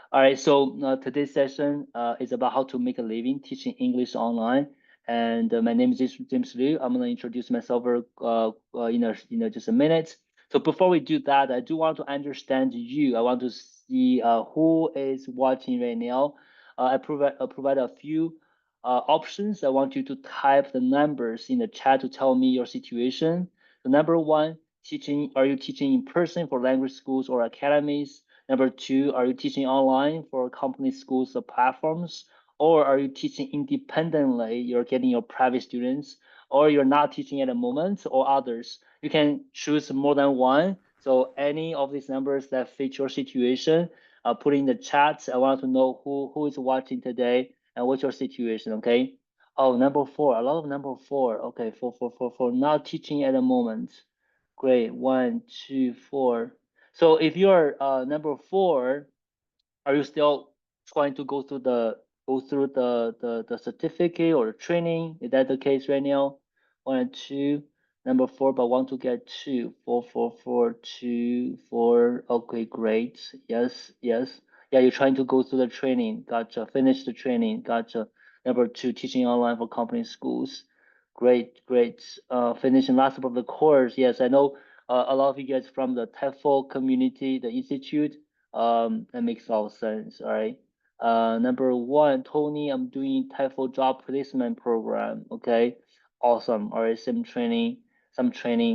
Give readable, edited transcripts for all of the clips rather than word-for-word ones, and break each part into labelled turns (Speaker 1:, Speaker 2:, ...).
Speaker 1: All right, so today's session is about how to make a living teaching English online. And my name is James Liu. I'm gonna introduce myself in just a minute. So before we do that, I do want to understand you. I want to see who is watching right now. I provide a few options. I want you to type the numbers in the chat to tell me your situation. So number one, are you teaching in person for language schools or academies? Number two, are you teaching online for company schools or platforms? Or are you teaching independently? You're getting your private students, or you're not teaching at the moment, or others. You can choose more than one. So any of these numbers that fit your situation, put in the chat. I want to know who is watching today and what's your situation, okay? Oh, number four, a lot of number four. Okay, for not teaching at the moment. Great, one, two, four. So if you're number four, are you still trying to go through the certificate or the training? Is that the case right now? One and two, number four, but want to get two. Four, four, four, two, four. Okay, great. Yes, yes. Yeah, you're trying to go through the training. Gotcha. Finish the training. Gotcha. Number two, teaching online for company schools. Great, great. Finishing last of the course. Yes, I know a lot of you guys from the TEFL community, the institute. That makes a lot of sense. All right. Number one, Tony, I'm doing TEFL job placement program. Okay. Awesome. All right. Some training.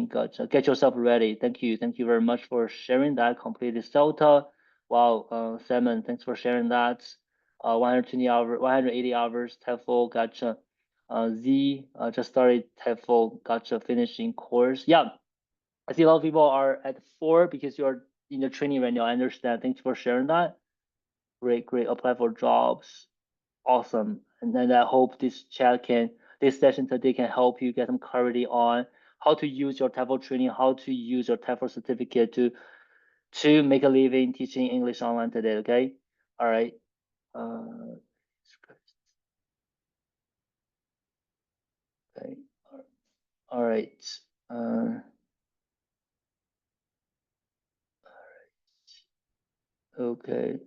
Speaker 1: Gotcha. Get yourself ready. Thank you. Thank you very much for sharing that. Completed Celta. Wow. Simon, thanks for sharing that. 120 hours, 180 hours TEFL. Gotcha. Z just started TEFL. Gotcha. Finishing course. Yeah. I see a lot of people are at four because you're in the training right now. I understand. Thanks for sharing that. Great, great. Apply for jobs. Awesome. And then I hope this session today can help you get some clarity on how to use your TEFL training, how to use your TEFL certificate to make a living teaching English online today. Okay. All right. Uh, okay. All right. Uh, okay.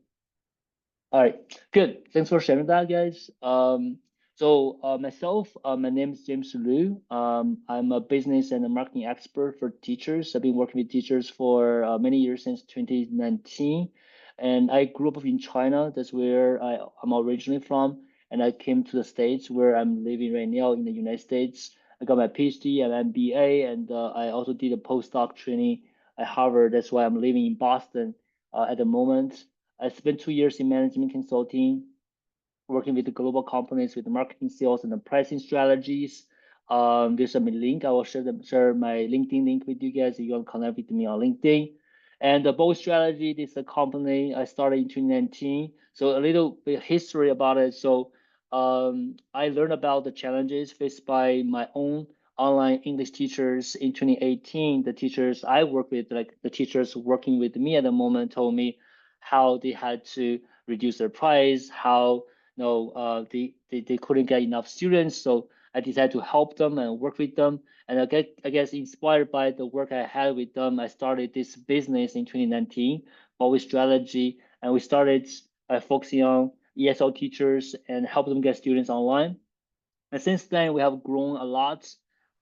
Speaker 1: All right, good. Thanks for sharing that, guys. Myself, my name is James Liu. I'm a business and a marketing expert for teachers. I've been working with teachers for many years since 2019, and I grew up in China. That's where I'm originally from, and I came to the States where I'm living right now in the United States. I got my PhD and MBA, and I also did a postdoc training at Harvard. That's why I'm living in Boston at the moment. I spent 2 years in management consulting, working with the global companies with marketing, sales, and the pricing strategies. There's a link. I will share my LinkedIn link with you guys if you want to connect with me on LinkedIn. And the Bold Strategy, this is a company I started in 2019. So a little bit history about it. So I learned about the challenges faced by my own online English teachers in 2018. The teachers I work with, like the teachers working with me at the moment, told me how they had to reduce their price, how they couldn't get enough students. So I decided to help them and work with them. And I guess inspired by the work I had with them, I started this business in 2019, Always Strategy, and we started focusing on ESL teachers and help them get students online. And since then, we have grown a lot,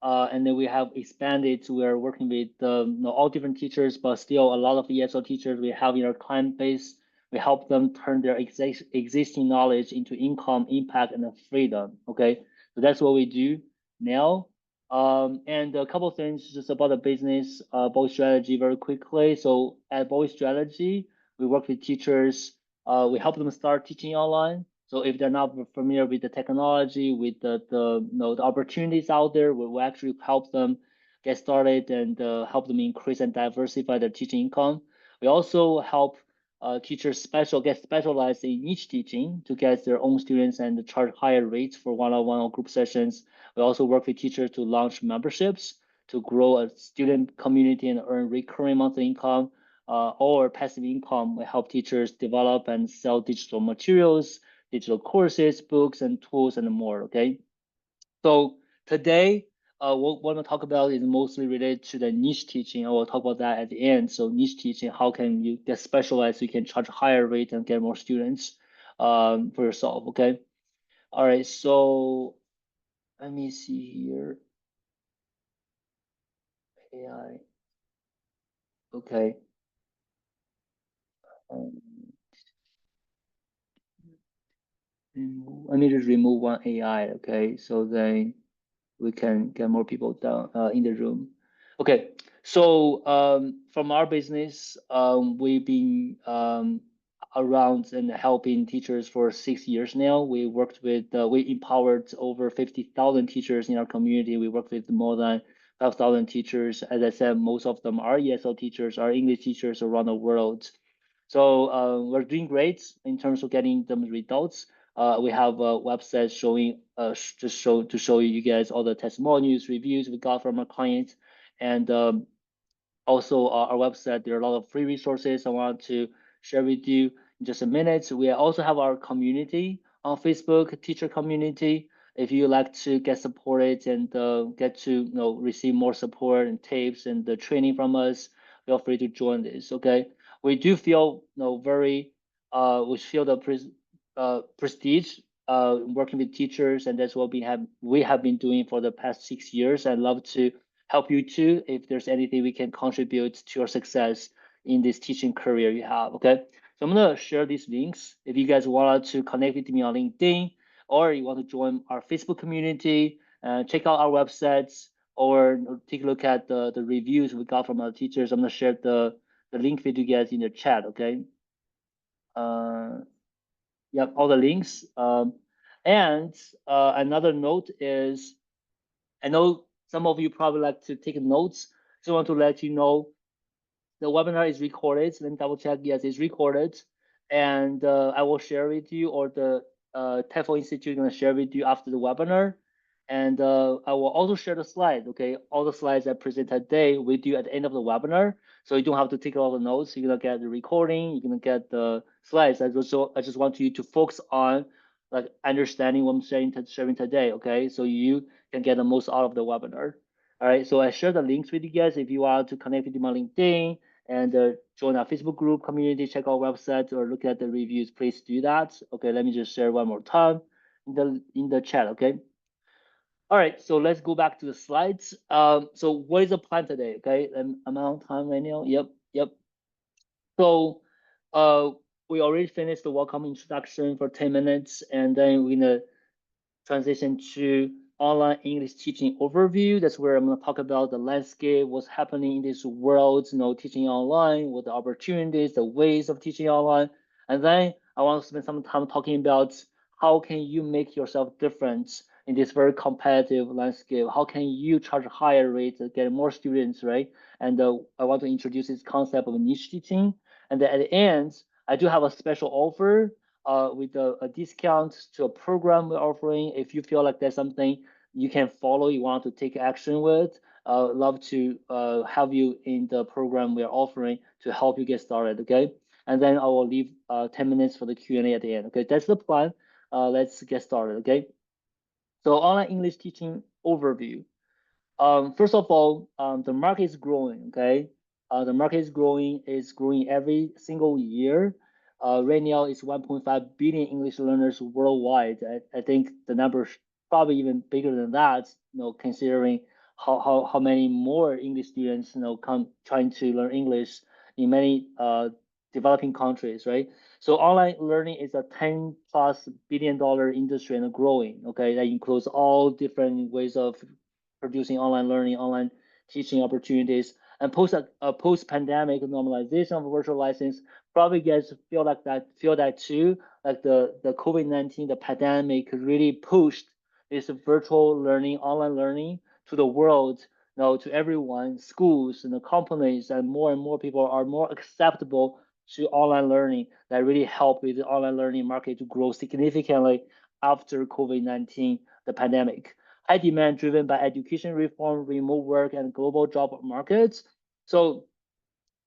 Speaker 1: and then we have expanded. We're working with all different teachers, but still a lot of ESL teachers we have in our client base. We help them turn their existing knowledge into income, impact, and freedom. Okay, so that's what we do now. And a couple of things just about the business, Bold Strategy very quickly. So at Bold Strategy, we work with teachers. We help them start teaching online. So if they're not familiar with the technology, with the opportunities out there, we will actually help them get started and help them increase and diversify their teaching income. We also help teachers get specialized in niche teaching to get their own students and charge higher rates for one-on-one or group sessions. We also work with teachers to launch memberships to grow a student community and earn recurring monthly income or passive income. We help teachers develop and sell digital materials, digital courses, books, and tools, and more. Okay. So today, what I'm gonna talk about is mostly related to the niche teaching. I will talk about that at the end. So niche teaching, how can you get specialized so you can charge a higher rate and get more students for yourself, okay? All right, so let me see here. AI, okay. Um, Let me just remove one AI, okay? So then we can get more people down in the room. Okay, so from our business, we've been around and helping teachers for 6 years now. We worked with, we empowered over 50,000 teachers in our community. We worked with more than 5,000 teachers. As I said, most of them are ESL teachers, are English teachers around the world. So we're doing great in terms of getting them results. We have a website showing just to show you guys all the testimonials, reviews we got from our clients, and also our website. There are a lot of free resources I want to share with you in just a minute. We also have our community on Facebook, teacher community. If you like to get supported and get to receive more support and tips and the training from us, feel free to join this. Okay, we do feel very we feel the prestige working with teachers, and that's what we have been doing for the past 6 years. I'd love to help you too if there's anything we can contribute to your success in this teaching career you have. Okay, so I'm gonna share these links if you guys want to connect with me on LinkedIn or you want to join our Facebook community, check out our websites or take a look at the reviews we got from our teachers. I'm gonna share the link with you guys in the chat. Okay. uh yep, all the links. And another note is, I know some of you probably like to take notes. Just want to let you know the webinar is recorded. Let me double check. Yes, it's recorded. And I will share with you, or the TEFL Institute is going to share with you after the webinar. And I will also share the slides, okay? All the slides I present today with you at the end of the webinar. So you don't have to take all the notes. You're going to get the recording. You're going to get the slides. I just want you to focus on like understanding what I'm sharing today, okay? So you can get the most out of the webinar. All right, so I share the links with you guys if you want to connect with my LinkedIn and join our Facebook group community, check our website or look at the reviews, please do that. Okay, let me just share one more time in the chat, okay? All right, so let's go back to the slides. So what is the plan today? Okay, I'm on time right now. Yep, yep. So we already finished the welcome introduction for 10 minutes, and then we're gonna transition to online English teaching overview. That's where I'm going to talk about the landscape, what's happening in this world, teaching online, what the opportunities, the ways of teaching online. And then I want to spend some time talking about how can you make yourself different in this very competitive landscape? How can you charge a higher rate to get more students, right? And I want to introduce this concept of niche teaching. And then at the end, I do have a special offer with a discount to a program we're offering. If you feel like there's something you can follow, you want to take action with, love to have you in the program we're offering to help you get started, okay? And then I will leave 10 minutes for the Q&A at the end, okay? That's the plan. Let's get started, okay? So online English teaching overview. First of all, the market is growing, okay? The market is growing every single year. Right now, it's 1.5 billion English learners worldwide. I think the number is probably even bigger than that, considering how many more English students, come trying to learn English in many developing countries, right? So online learning is a 10 plus billion-dollar industry and growing, okay? That includes all different ways of producing online learning, online teaching opportunities, and post pandemic normalization of virtual license. Probably you guys feel that too. Like the COVID-19, the pandemic really pushed this virtual learning, online learning to the world, to everyone, schools and the companies, and more people are more acceptable to online learning. That really helped with the online learning market to grow significantly after COVID-19, the pandemic. High demand driven by education reform, remote work, and global job markets. So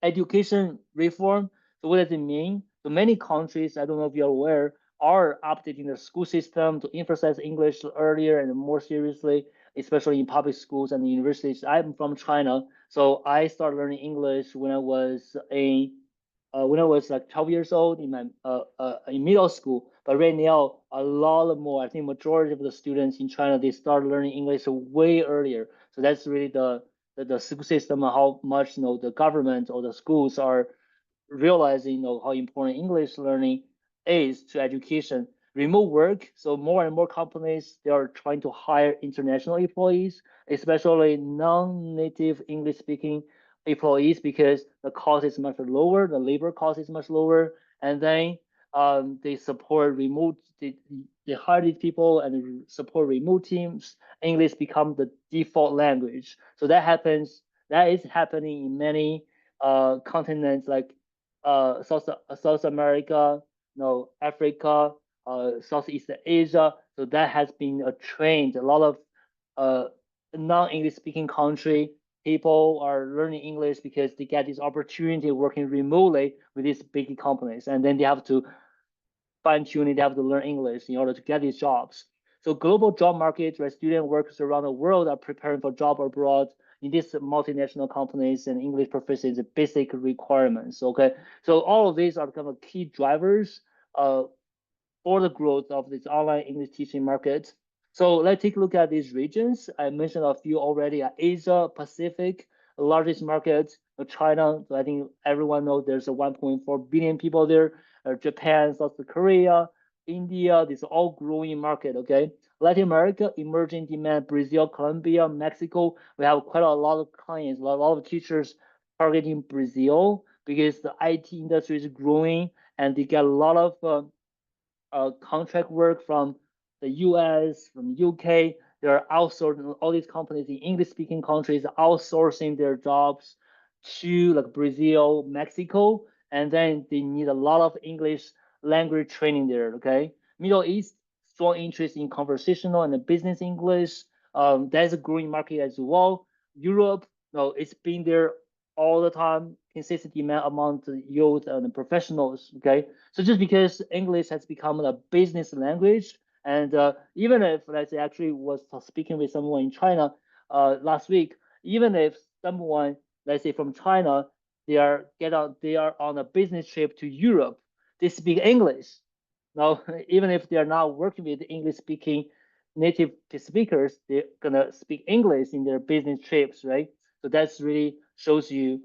Speaker 1: education reform. So what does it mean? So many countries, I don't know if you're aware, are updating their school system to emphasize English earlier and more seriously. especially in public schools and universities. I'm from China, so I started learning English when I was like 12 years old in my in middle school. But right now, a lot more. I think majority of the students in China they start learning English way earlier. So that's really the school system and how much the government or the schools are realizing how important English learning is to education. Remote work, so more and more companies they are trying to hire international employees, especially non-native English speaking employees because the cost is much lower, the labor cost is much lower, and then they support remote. They hire these people and support remote teams. English become the default language. So that happens. That is happening in many continents like South America, Africa, Southeast Asia. So that has been a trend. A lot of uh, non-English speaking country people are learning English because they get this opportunity working remotely with these big companies, and then they have to fine tuning, they have to learn English in order to get these jobs. So global job market where student workers around the world are preparing for job abroad in these multinational companies, and English proficiency is a basic requirements. Okay, so all of these are kind of key drivers uh, for the growth of this online English teaching market. So let's take a look at these regions. I mentioned a few already. Asia Pacific, the largest market, China. So I think everyone knows there's a 1.4 billion people there. Japan, South Korea, India. These are all growing market. Okay. Latin America, emerging demand, Brazil, Colombia, Mexico. We have quite a lot of clients, a lot of teachers targeting Brazil because the IT industry is growing and they get a lot of contract work from the US, from UK. They're outsourcing all these companies in English speaking countries outsourcing their jobs to like Brazil, Mexico, and then they need a lot of English language training there. Okay, Middle East strong interest in conversational and business English. That's a growing market as well. Europe, no, it's been there all the time, consistent demand among the youth and the professionals. Okay, so just because English has become a business language, and even if let's say actually was speaking with someone in China last week, even if someone let's say from China they are on a business trip to Europe, they speak English. Now, even if they are not working with English speaking native speakers, they're gonna speak English in their business trips, right? So that's really shows you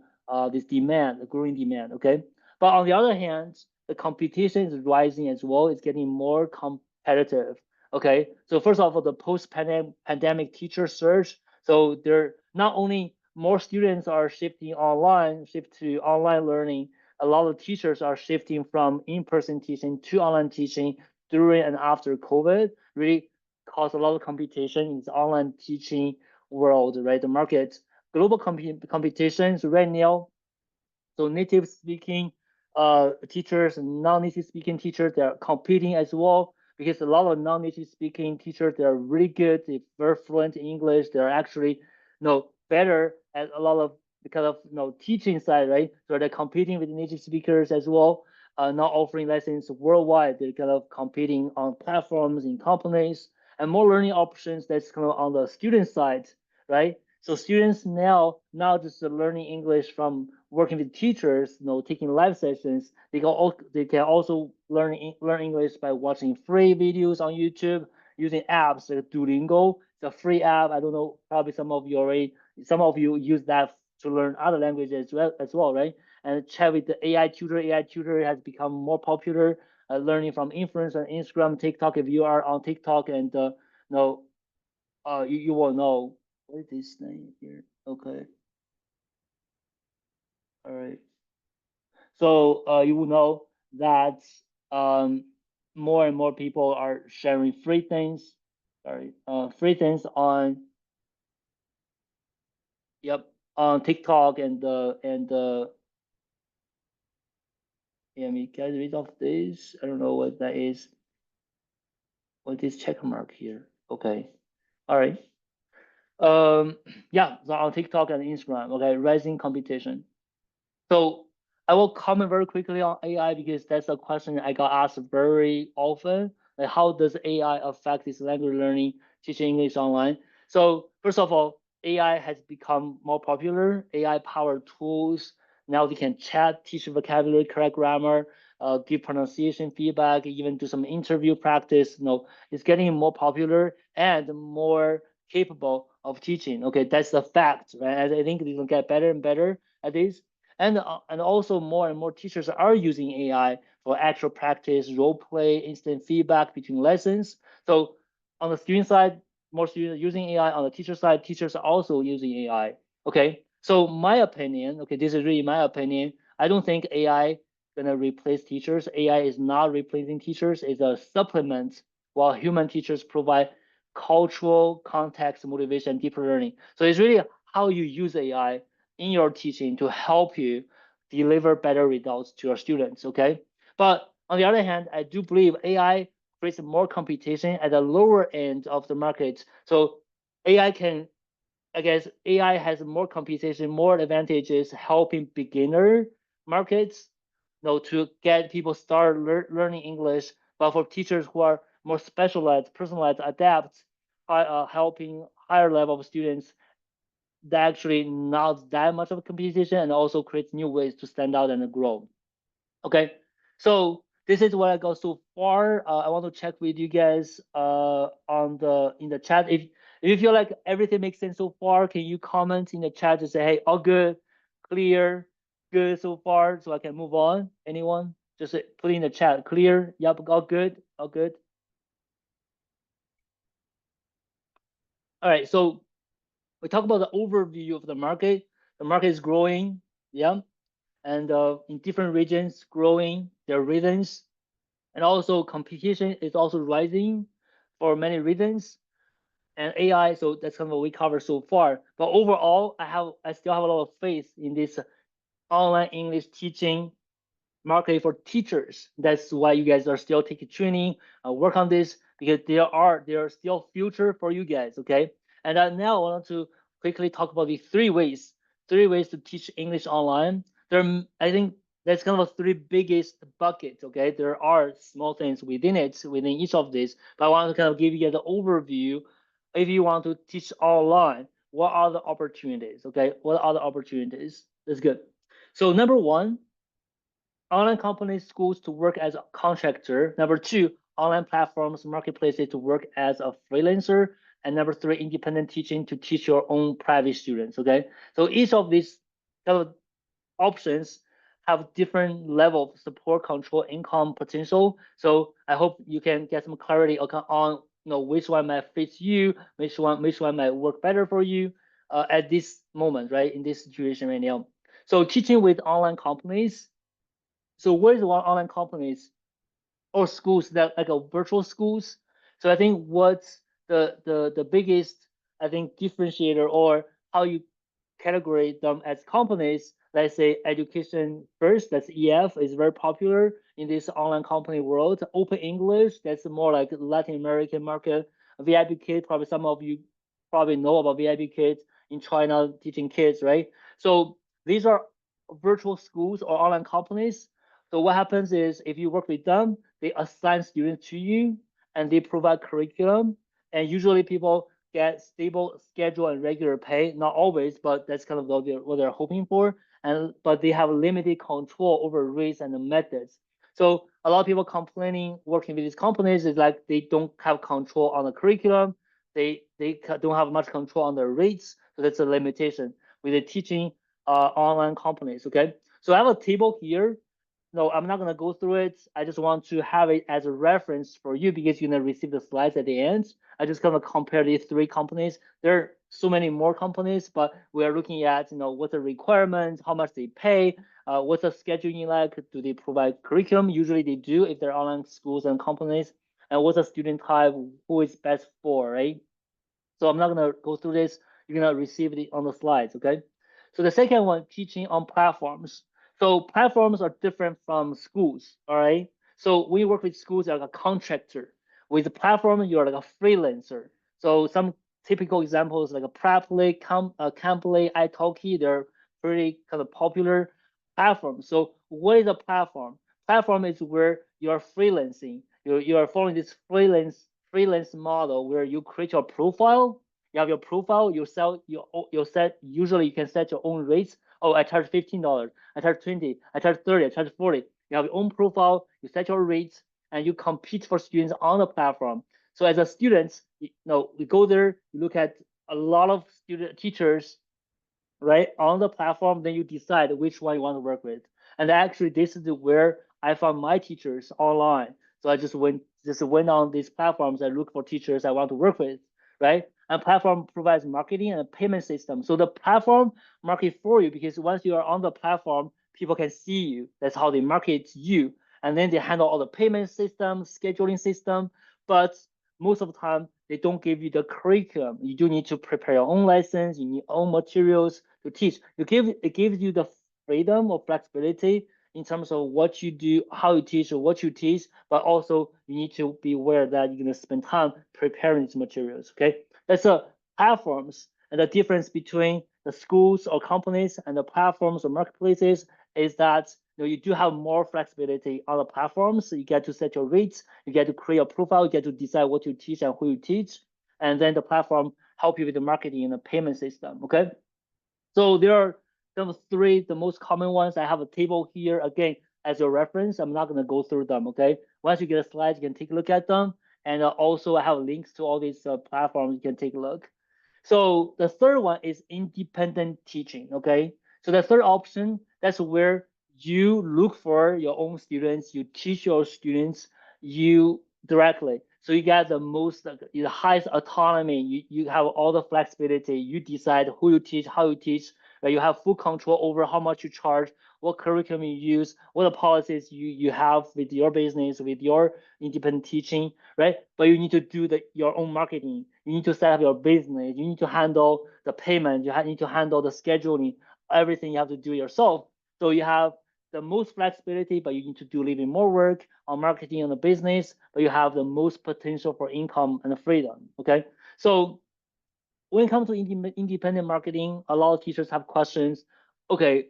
Speaker 1: this demand, the growing demand. Okay, but on the other hand, the competition is rising as well. It's getting more competitive. Okay, so first of all, the post-pandemic teacher surge. So there not only more students are shifting online, shift to online learning. A lot of teachers are shifting from in-person teaching to online teaching during and after COVID. Really caused a lot of competition in the online teaching world, right? The market, global competitions right now, so native speaking teachers and non-native speaking teachers, they're competing as well because a lot of non-native speaking teachers, they're really good, they're very fluent in English, they're actually better at a lot of the kind of teaching side, right? So they're competing with native speakers as well, not offering lessons worldwide. They're kind of competing on platforms in companies and more learning options that's kind of on the student side, right? So students now not just learning English from working with teachers, taking live sessions. They can also learn English by watching free videos on YouTube, using apps like Duolingo. It's a free app. I don't know, probably some of you use that to learn other languages as well, right? And chat with the AI tutor. AI tutor has become more popular. Learning from influencers on Instagram, TikTok. If you are on TikTok and know, you will know what is this name here. Okay, all right. So you will know that um, more and more people are sharing free things, free things on yep on TikTok and let me get rid of this. I don't know what that is. What is check mark here? Okay, all right. Um, yeah, so on TikTok and Instagram. Okay, rising competition. So I will comment very quickly on AI because that's a question I got asked very often. Like, how does AI affect this language learning, teaching English online? So first of all, AI has become more popular. AI powered tools now they can chat, teach vocabulary, correct grammar, give pronunciation feedback, even do some interview practice. It's getting more popular and more capable of teaching. Okay, that's the fact, right? And I think they will get better and better at this. And also more and more teachers are using AI for actual practice, role play, instant feedback between lessons. So on the student side, more students using AI. On the teacher side, teachers are also using AI. Okay, so my opinion, okay, this is really my opinion. I don't think AI gonna replace teachers. AI is not replacing teachers. It's a supplement while human teachers provide cultural context, motivation, deeper learning. So it's really how you use AI in your teaching to help you deliver better results to your students. Okay, but on the other hand, I do believe AI creates more competition at the lower end of the market. So AI can, I guess, AI has more competition, more advantages helping beginner markets, to get people start learning English. But for teachers who are more specialized, personalized, adapt, helping higher level of students, that actually not that much of a competition and also creates new ways to stand out and grow. Okay, so this is what I got so far. I want to check with you guys on the in the chat. If you feel like everything makes sense so far, can you comment in the chat to say, hey, all good, clear, good so far, so I can move on? Anyone? Just put in the chat, clear, yep, all good, all good. All right, so we talk about the overview of the market. The market is growing, yeah, and in different regions growing. There are reasons, and also competition is also rising for many reasons, and AI. So that's kind of what we covered so far. But overall, I still have a lot of faith in this online English teaching market for teachers. That's why you guys are still taking training, work on this, because there are still future for you guys. Okay, and now I want to quickly talk about the three ways to teach English online. I think that's kind of a three biggest buckets. Okay, there are small things within it, within each of these, but I want to kind of give you the overview. If you want to teach online, what are the opportunities? Okay, what are the opportunities? That's good. So number one, online companies, schools to work as a contractor. Number two, online platforms, marketplaces to work as a freelancer. And number three, independent teaching to teach your own private students. Okay, so each of these kind of options have different level of support, control, income potential. So I hope you can get some clarity on which one might fit you, which one might work better for you at this moment, right? In this situation right now. So teaching with online companies. So what is one online companies or schools that like a virtual schools? So I think what's the biggest, I think, differentiator or how you categorize them as companies. Let's say education first, that's EF is very popular in this online company world. Open English, that's more like Latin American market. VIP Kids, probably some of you probably know about VIP Kids in China teaching kids, right? So these are virtual schools or online companies. So what happens is if you work with them, they assign students to you and they provide curriculum. And usually people get stable schedule and regular pay. Not always, but that's kind of what they're hoping for. And but they have limited control over rates and the methods. So a lot of people complaining working with these companies is like they don't have control on the curriculum. They don't have much control on the rates. So that's a limitation with the teaching online companies. Okay. So I have a table here. No, I'm not gonna go through it. I just want to have it as a reference for you because you're gonna receive the slides at the end. I just gonna compare these three companies. There are so many more companies, but we are looking at what's the requirements, how much they pay, what's the scheduling like, do they provide curriculum? Usually they do if they're online schools and companies, and what's the student type, who is best for, right? So I'm not gonna go through this. You're gonna receive it on the slides, okay? So the second one, teaching on platforms. So platforms are different from schools, all right? So we work with schools like a contractor. With the platform, you're like a freelancer. So some typical examples like a Preply, Cambly, Italki, they're pretty kind of popular platforms. So what is a platform? Platform is where you're freelancing. You are following this freelance model where you create your profile You have your profile, you set, usually you can set your own rates. Oh, I charge $15, I charge 20, I charge 30, I charge 40. You have your own profile, you set your rates, and you compete for students on the platform. So as a student, we go there, you look at a lot of student teachers, right, on the platform, then you decide which one you want to work with. And actually, this is where I found my teachers online. So I just went on these platforms and look for teachers I want to work with, right? And platform provides marketing and a payment system. So the platform market for you, because once you are on the platform, people can see you. That's how they market you. And then they handle all the payment system, scheduling system. But most of the time, they don't give you the curriculum. You do need to prepare your own lessons. You need own materials to teach. It gives you the freedom or flexibility in terms of what you do, how you teach, or what you teach. But also, you need to be aware that you're going to spend time preparing these materials. Okay, that's the platforms, and the difference between the schools or companies and the platforms or marketplaces is that you do have more flexibility on the platforms. So you get to set your rates, you get to create a profile, you get to decide what you teach and who you teach, and then the platform help you with the marketing and the payment system. Okay, so there are the most common ones. I have a table here again as your reference. I'm not gonna go through them. Okay, once you get a slide, you can take a look at them, and also I have links to all these platforms. You can take a look. So the third one is independent teaching. Okay, so the third option, that's where you look for your own students, you teach your students, you directly. So you get the highest autonomy. You have all the flexibility. You decide who you teach, how you teach. Right? You have full control over how much you charge, what curriculum you use, what the policies you have with your business, with your independent teaching, right? But you need to do your own marketing. You need to set up your business. You need to handle the payment. You need to handle the scheduling. Everything you have to do yourself. So you have the most flexibility, but you need to do a little bit more work on marketing and the business, but you have the most potential for income and freedom. Okay. So when it comes to independent marketing, a lot of teachers have questions. Okay,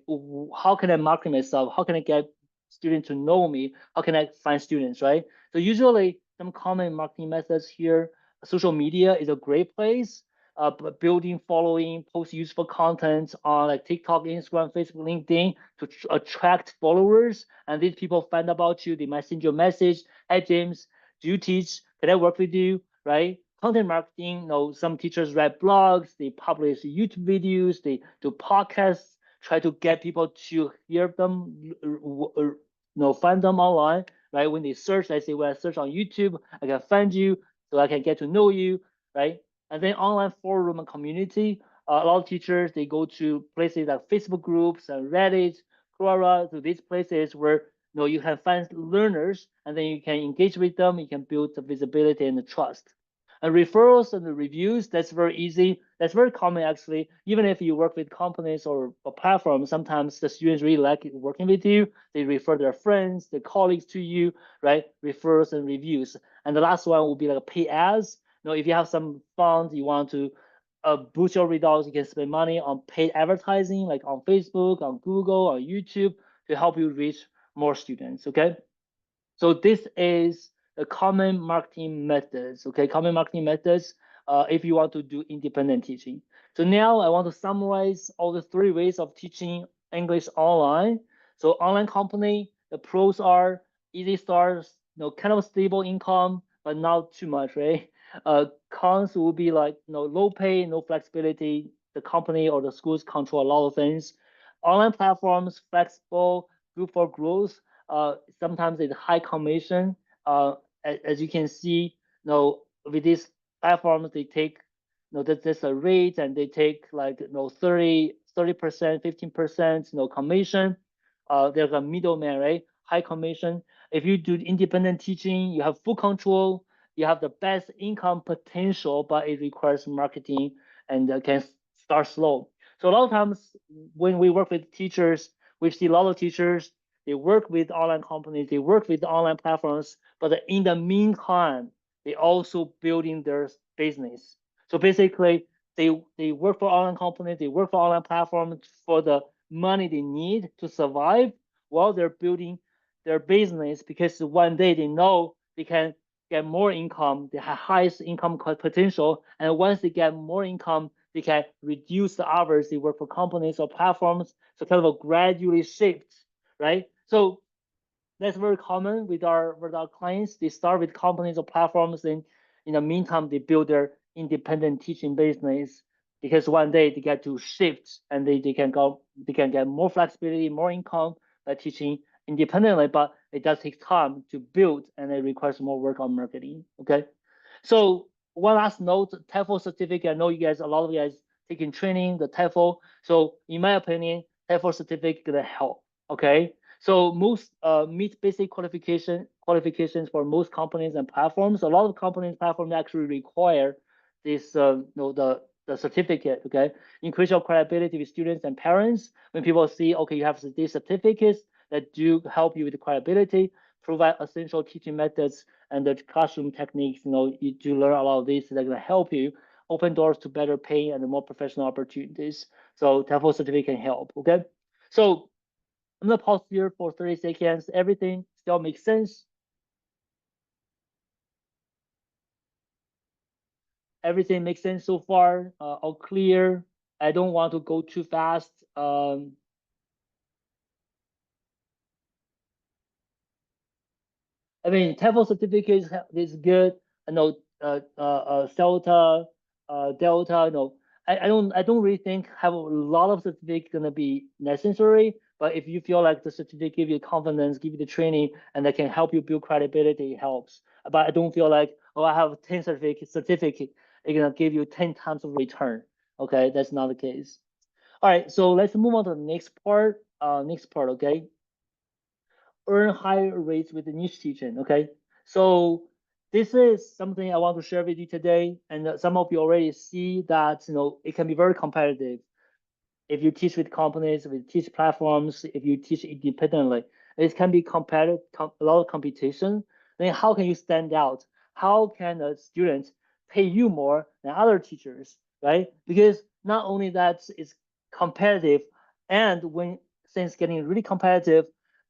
Speaker 1: how can I market myself? How can I get students to know me? How can I find students, right? So usually some common marketing methods here, social media is a great place. Building following, post useful content on like TikTok, Instagram, Facebook, LinkedIn to attract followers. And these people find about you. They might send you a message. Hey, James, do you teach? Can I work with you? Right? Content marketing, some teachers write blogs, they publish YouTube videos, they do podcasts, try to get people to hear them, find them online, right? When they search, I say, when I search on YouTube, I can find you, so I can get to know you, right? And then online forum and community, a lot of teachers, they go to places like Facebook groups and Reddit, Quora, to these places where you can find learners, and then you can engage with them, you can build the visibility and the trust. And referrals and the reviews, that's very easy. That's very common actually. Even if you work with companies or platforms, sometimes the students really like working with you. They refer their friends, their colleagues to you, right? Referrals and reviews. And the last one will be like pay ads. If you have some funds, you want to boost your results, you can spend money on paid advertising, like on Facebook, on Google, on YouTube, to help you reach more students. Okay. So this is the common marketing methods, okay? Common marketing methods if you want to do independent teaching. So now I want to summarize all the three ways of teaching English online. So online company, the pros are easy starts, kind of stable income, but not too much, right? Cons will be like low pay, no flexibility. The company or the schools control a lot of things. Online platforms, flexible, good for growth, sometimes it's high commission. As you can see, with these platforms, they take, that's a rate, and they take like, 30%, 15%, commission. There's a middleman, right? High commission. If you do independent teaching, you have full control. You have the best income potential, but it requires marketing and can start slow. So a lot of times when we work with teachers, we see a lot of teachers, they work with online companies, they work with online platforms, but in the meantime, they also building their business. So basically, they work for online companies, they work for online platforms for the money they need to survive while they're building their business, because one day they know get more income, they have highest income potential. And once they get more income, they can reduce the hours they work for companies or platforms. So kind of a gradually shift, right? So that's very common with our clients. They start with companies or platforms, and in the meantime, they build their independent teaching business because one day they get to shift and they can get more flexibility, more income by teaching independently, but it does take time to build and it requires more work on marketing. Okay. So one last note, TEFL certificate. I know you guys, a lot of you guys taking training, the TEFL. So in my opinion, TEFL certificate gonna help. Okay. So most meet basic qualifications for most companies and platforms. A lot of companies and platforms actually require this the certificate. Okay, increase your credibility with students and parents. When people see, okay, you have these certificates that do help you with the credibility, provide essential teaching methods and the classroom techniques. You do learn a lot of these that are going to help you open doors to better pay and more professional opportunities. So TEFL certificate can help. Okay, so I'm gonna pause here for 30 seconds. Everything still makes sense. Everything makes sense so far. All clear. I don't want to go too fast. I mean, TEFL certificate is good. I know Delta, Delta. No, I don't really think have a lot of certificate gonna be necessary. But if you feel like the certificate give you confidence, give you the training, and that can help you build credibility, it helps. But I don't feel like, oh, I have 10 certificate, it's gonna give you 10 times of return. Okay, that's not the case. All right, so let's move on to the next part. Next part, okay, earn higher rates with the niche teaching. Okay, so this is something I want to share with you today, and some of you already see that it can be very competitive if you teach with companies, with teach platforms, if you teach independently. It can be competitive, a lot of competition. Then how can you stand out? How can a student pay you more than other teachers, right? Because not only that it's competitive, and when things getting really competitive,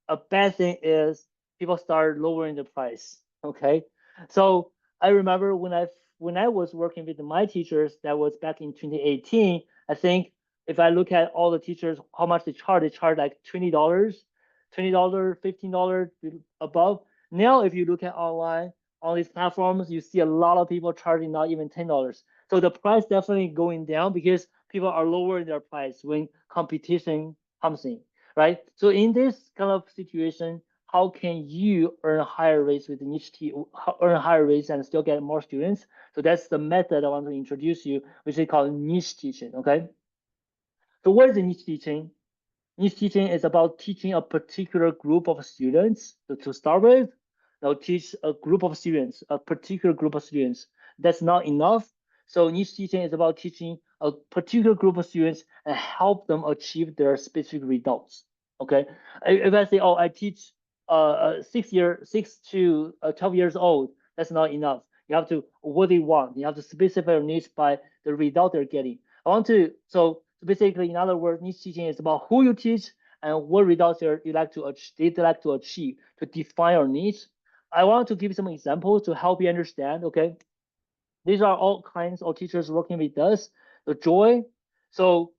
Speaker 1: a bad thing is people start lowering the price. Okay, so I remember when I was working with my teachers, that was back in 2018. I think if I look at all the teachers, how much they charge like $20, $15 above. Now, if you look at online on these platforms, you see a lot of people charging not even $10. So the price definitely going down because people are lowering their price when competition comes in, right? So in this kind of situation, how can you earn higher rates with the niche earn higher rates and still get more students? So that's the method I want to introduce you, which is called niche teaching. Okay. So what is the niche teaching? Niche teaching is about teaching a particular group of students. So to start with, now teach a group of students, a particular group of students. That's not enough. So niche teaching is about teaching a particular group of students and help them achieve their specific results. Okay. If I say, oh, I teach 6 to 12 years old, that's not enough. You have to what they want. You have to specify their needs by the result they're getting. I want to so basically, in other words, niche teaching is about who you teach and what results you like to achieve to define your needs. I want to give you some examples to help you understand. Okay, these are all kinds of teachers working with us. The Joy, so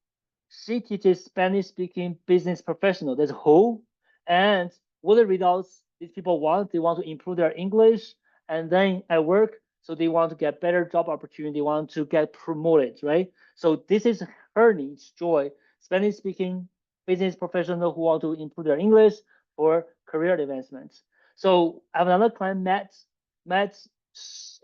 Speaker 1: she teaches Spanish speaking business professional. That's who. And what the results these people want, they want to improve their English. And then at work, so they want to get better job opportunity, they want to get promoted, right? So this is her niche, Joy, Spanish speaking business professional who want to improve their English for career advancement. So I have another client, Matt. Matt,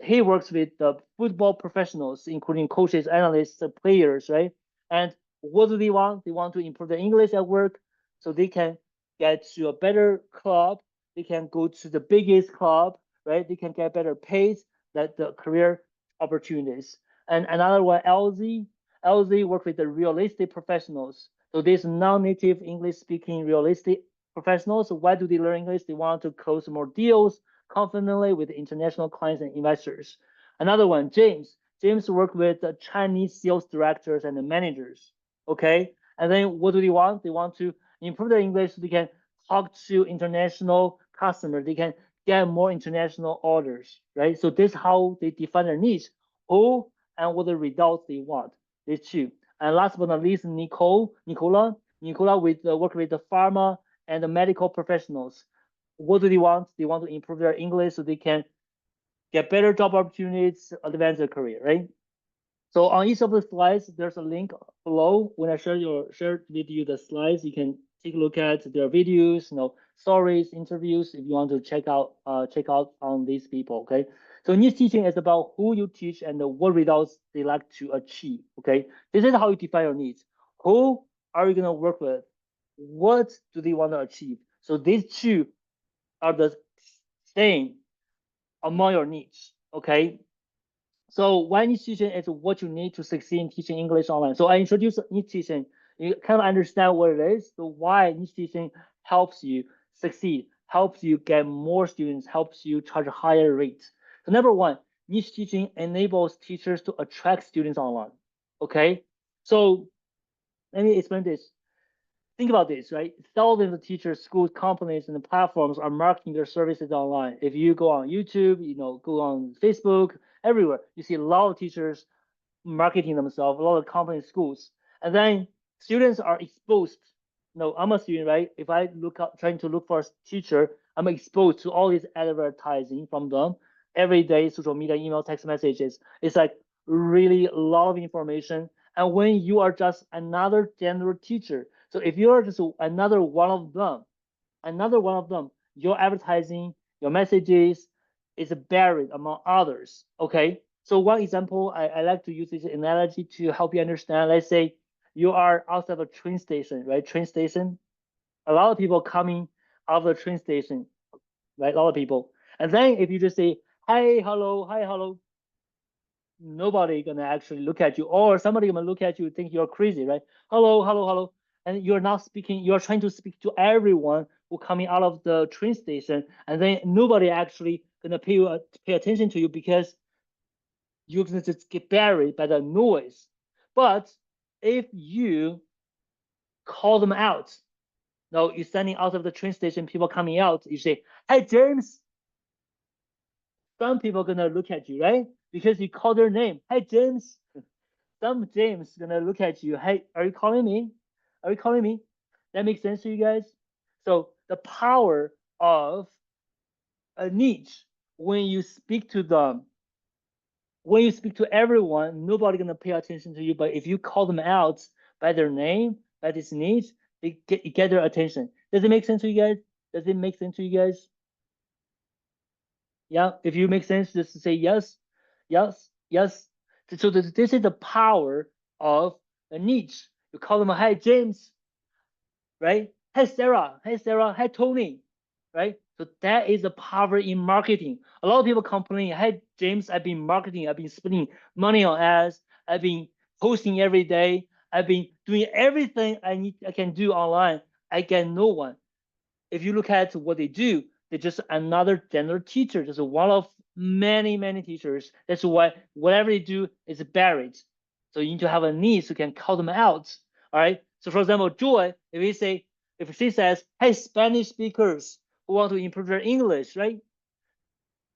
Speaker 1: he works with the football professionals, including coaches, analysts, players, right? And what do they want? They want to improve their English at work so they can get to a better club. They can go to the biggest club, right? They can get better paid, that the career opportunities. And another one, LZ. LZ work with the real estate professionals. So these non-native English speaking real estate professionals, why do they learn English? They want to close more deals confidently with international clients and investors. Another one, James. James worked with the Chinese sales directors and the managers. Okay. And then what do they want? They want to improve their English so they can talk to international customers. They can get more international orders, right? So this is how they define their needs, who and what the results they want. These two. And last but not least, Nicola with work with the pharma and the medical professionals. What do they want? They want to improve their English so they can get better job opportunities, advance their career, right? So on each of the slides, there's a link below. When I share with you the slides, you can take a look at their videos, stories, interviews, if you want to check out on these people. Okay. So niche teaching is about who you teach and what results they like to achieve. Okay. This is how you define your needs. Who are you gonna work with? What do they want to achieve? So these two are the same among your needs. Okay. So one institution is what you need to succeed in teaching English online. So I introduced institution. You kind of understand what it is. So why institution helps you succeed, helps you get more students, helps you charge a higher rate. So number one, niche teaching enables teachers to attract students online. Okay. So let me explain this. Think about this, right? Thousands of teachers, schools, companies, and the platforms are marketing their services online. If you go on YouTube, go on Facebook, everywhere, you see a lot of teachers marketing themselves, a lot of companies, schools, and then students are exposed. No, I'm a student, right? If I look up trying to look for a teacher, I'm exposed to all these advertising from them every day, social media, email, text messages. It's like really a lot of information. And when you are just another general teacher, so if you're just another one of them, your advertising, your messages is buried among others. Okay. So one example, I like to use this analogy to help you understand. Let's say you are outside of a train station, right? Train station. A lot of people coming out of the train station, right? A lot of people. And then if you just say, hi, hello, nobody gonna actually look at you, or somebody gonna look at you, think you're crazy, right? Hello, and you're not speaking. You're trying to speak to everyone who coming out of the train station, and then nobody actually gonna pay attention to you because you're gonna just get buried by the noise. But if you call them out, now you're standing out of the train station, people coming out, you say, "Hey, James." Some people gonna look at you, right? Because you call their name. "Hey, James." Some James gonna look at you. "Hey, are you calling me? Are you calling me?" That makes sense to you guys? So the power of a niche, when you speak to them, when you speak to everyone, nobody gonna pay attention to you. But if you call them out by their name, by this niche, you get their attention. Does it make sense to you guys? Does it make sense to you guys? Yeah. If you make sense, just say yes, yes. So this is the power of a niche. You call them, "Hey, James," right? Hey, Sarah, hey, Tony," right? So that is the power in marketing. A lot of people complain, "Hey, James, I've been marketing, I've been spending money on ads, I've been posting every day, I've been doing everything I can do online. I get no one." If you look at what they do, they're just another general teacher, just one of many teachers. That's why whatever they do is buried. So you need to have a niche who can call them out. All right. So for example, Joy, if she says, "Hey, Spanish speakers who want to improve their English," right?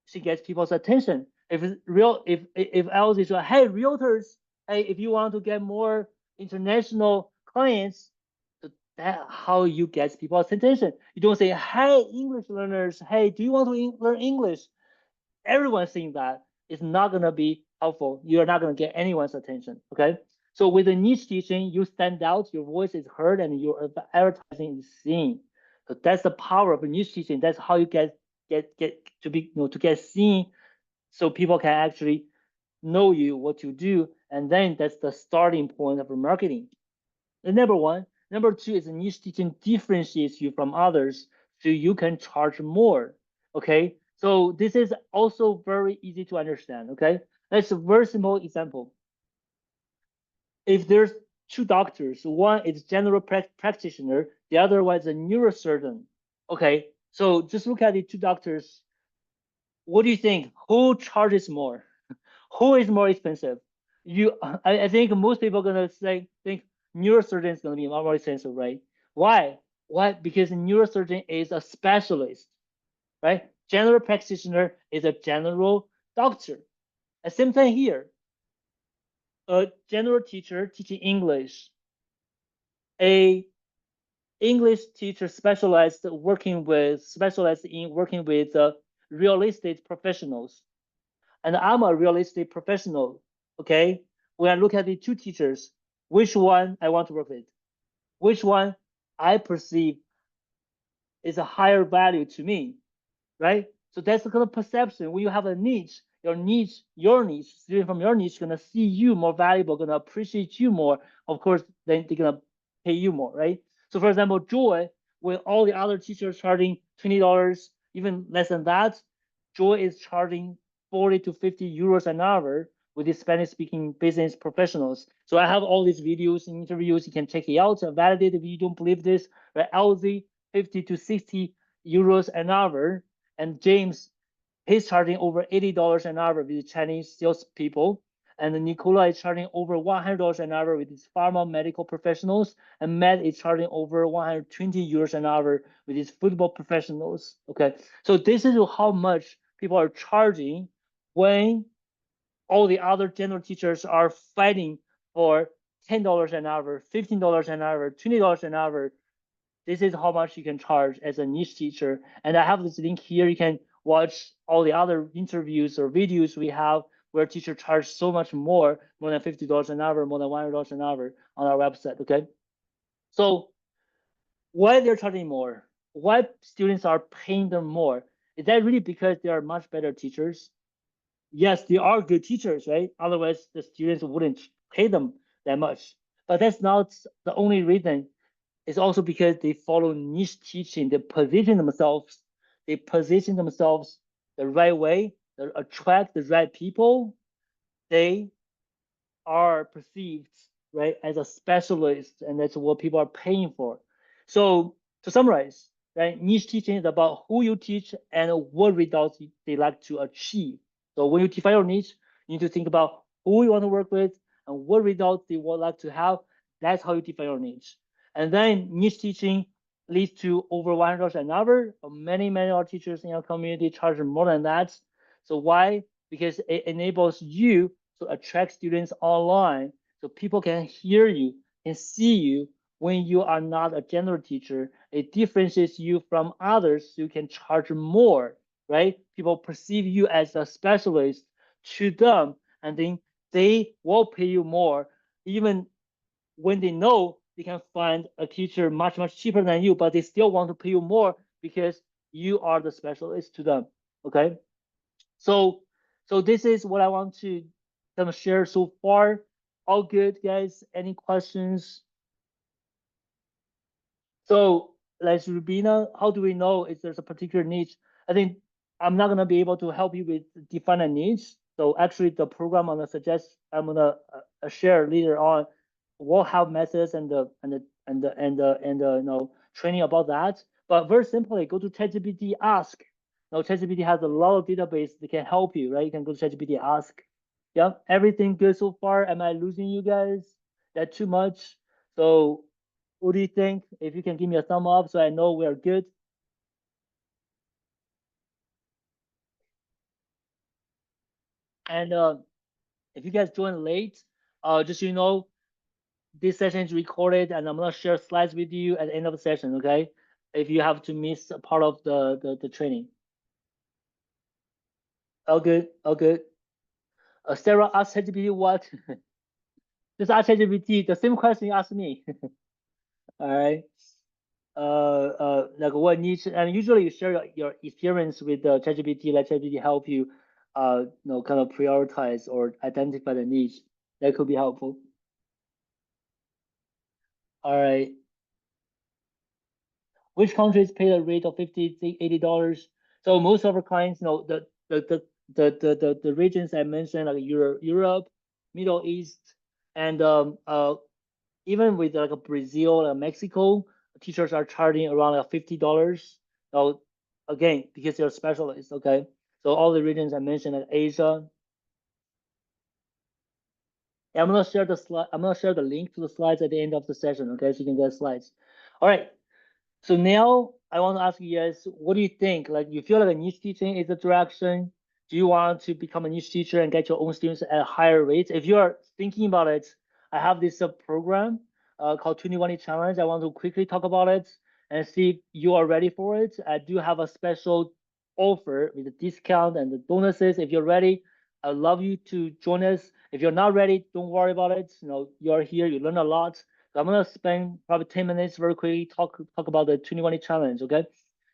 Speaker 1: She gets people's attention. If else is like, "Hey, realtors, hey, if you want to get more international clients," so that how you get people's attention. You don't say, "Hey, English learners, hey, do you want to learn English?" Everyone's saying that. It's not gonna be helpful. You're not gonna get anyone's attention. Okay. So with the niche teaching, you stand out, your voice is heard, and your advertising is seen. So that's the power of a niche teaching. That's how you get to be to get seen, so people can actually know you, what you do, and then that's the starting point of marketing. And number one. Number two is niche teaching differentiates you from others, so you can charge more. Okay, so this is also very easy to understand. Okay, that's a very simple example. If there's two doctors, one is general practitioner, the other one is a neurosurgeon. Okay, so just look at the two doctors. What do you think? Who charges more? Who is more expensive? I think most people are gonna think neurosurgeon is gonna be more expensive, right? Why? Why? Because neurosurgeon is a specialist, right? General practitioner is a general doctor. And same thing here. A general teacher teaching English, a English teacher specialized in working with real estate professionals, and I'm a real estate professional. Okay, when I look at the two teachers, which one I want to work with, which one I perceive is a higher value to me, right? So that's the kind of perception. When you have a niche, your niche, student from your niche, gonna see you more valuable, gonna appreciate you more. Of course, then they're gonna pay you more, right? So for example, Joy, when all the other teachers charging $20, even less than that, Joy is charging 40 to 50 euros an hour with the Spanish speaking business professionals. So I have all these videos and interviews. You can check it out and validate if you don't believe this. Right? LZ 50 to 60 euros an hour, and James, he's charging over $80 an hour with Chinese salespeople. And Nicola is charging over $100 an hour with his pharma medical professionals. And Matt is charging over 120 euros an hour with his football professionals. Okay, so this is how much people are charging when all the other general teachers are fighting for $10 an hour, $15 an hour, $20 an hour. This is how much you can charge as a niche teacher. And I have this link here. You can watch all the other interviews or videos we have where teachers charge so much more than $50 an hour, more than $100 an hour on our website. Okay. So why they're charging more? Why students are paying them more? Is that really because they are much better teachers? Yes, they are good teachers, right? Otherwise, the students wouldn't pay them that much. But that's not the only reason. It's also because they follow niche teaching. They position themselves the right way. They attract the right people. They are perceived, right, as a specialist, and that's what people are paying for. So to summarize, right, niche teaching is about who you teach and what results they like to achieve. So when you define your niche, you need to think about who you want to work with and what results they would like to have. That's how you define your niche. And then niche teaching leads to over $100 an hour. Many other teachers in your community charge more than that. So why? Because it enables you to attract students online so people can hear you and see you when you are not a general teacher. It differentiates you from others so you can charge more, right? People perceive you as a specialist to them, and then they will pay you more even when they know they can find a teacher much cheaper than you, but they still want to pay you more because you are the specialist to them. Okay. So this is what I want to kind of share so far. All good, guys. Any questions? So, like Rubina, how do we know if there's a particular niche? I think I'm not gonna be able to help you with define a niche. So actually, the program I'm gonna share later on will have methods and training about that. But very simply, go to ChatGPT, ask. Now ChatGPT has a lot of database that can help you, right? You can go to ChatGPT, ask. Yeah, everything good so far? Am I losing you guys? That too much? So what do you think? If you can give me a thumb up so I know we're good. And if you guys join late, just so you know, this session is recorded and I'm gonna share slides with you at the end of the session, okay? If you have to miss a part of the training. All good, all good. Sarah asked ChatGPT what? Just ask ChatGPT the same question you asked me. All right. Like what needs, and usually you share your experience with the ChatGPT, let ChatGPT help you, kind of prioritize or identify the needs. That could be helpful. All right. Which countries pay a rate of $50, $80? So most of our clients, the regions I mentioned, like Europe, Middle East, and even with like a Brazil and Mexico, teachers are charging around like $50. So again, because they're specialists, okay. So all the regions I mentioned, like Asia. Yeah, I'm gonna share the slide. I'm gonna share the link to the slides at the end of the session, okay, so you can get slides. All right. So now I want to ask you guys, what do you think? Like, you feel like a niche teaching is the direction? Do you want to become a niche teacher and get your own students at a higher rate? If you are thinking about it, I have this program called 21 Challenge. I want to quickly talk about it and see if you are ready for it. I do have a special offer with a discount and the bonuses. If you're ready, I'd love you to join us. If you're not ready, don't worry about it. You're here, you learn a lot. So I'm gonna spend probably 10 minutes very quickly talk about the 21 challenge. Okay.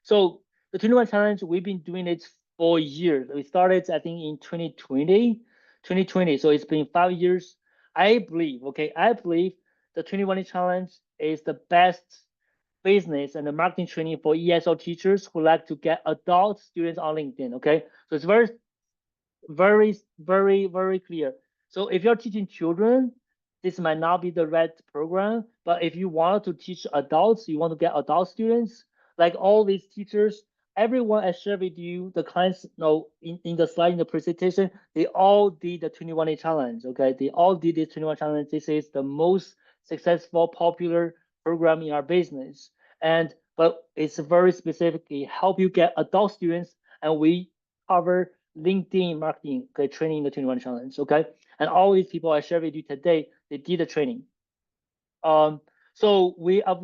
Speaker 1: So the 21 challenge, we've been doing it for years. We started, I think, in 2020. So it's been 5 years. I believe the 21 challenge is the best business and the marketing training for ESL teachers who like to get adult students on LinkedIn. Okay. So it's very clear. So if you're teaching children, this might not be the right program. But if you want to teach adults, you want to get adult students, like all these teachers, everyone I share with you, the clients know in the slide in the presentation, they all did the 21 challenge. Okay, they all did the 21 challenge. This is the most successful, popular program in our business. And but it's very specifically help you get adult students, and we cover LinkedIn marketing, okay, training the 21 challenge, okay? And all these people I share with you today, they did the training. Um, so we have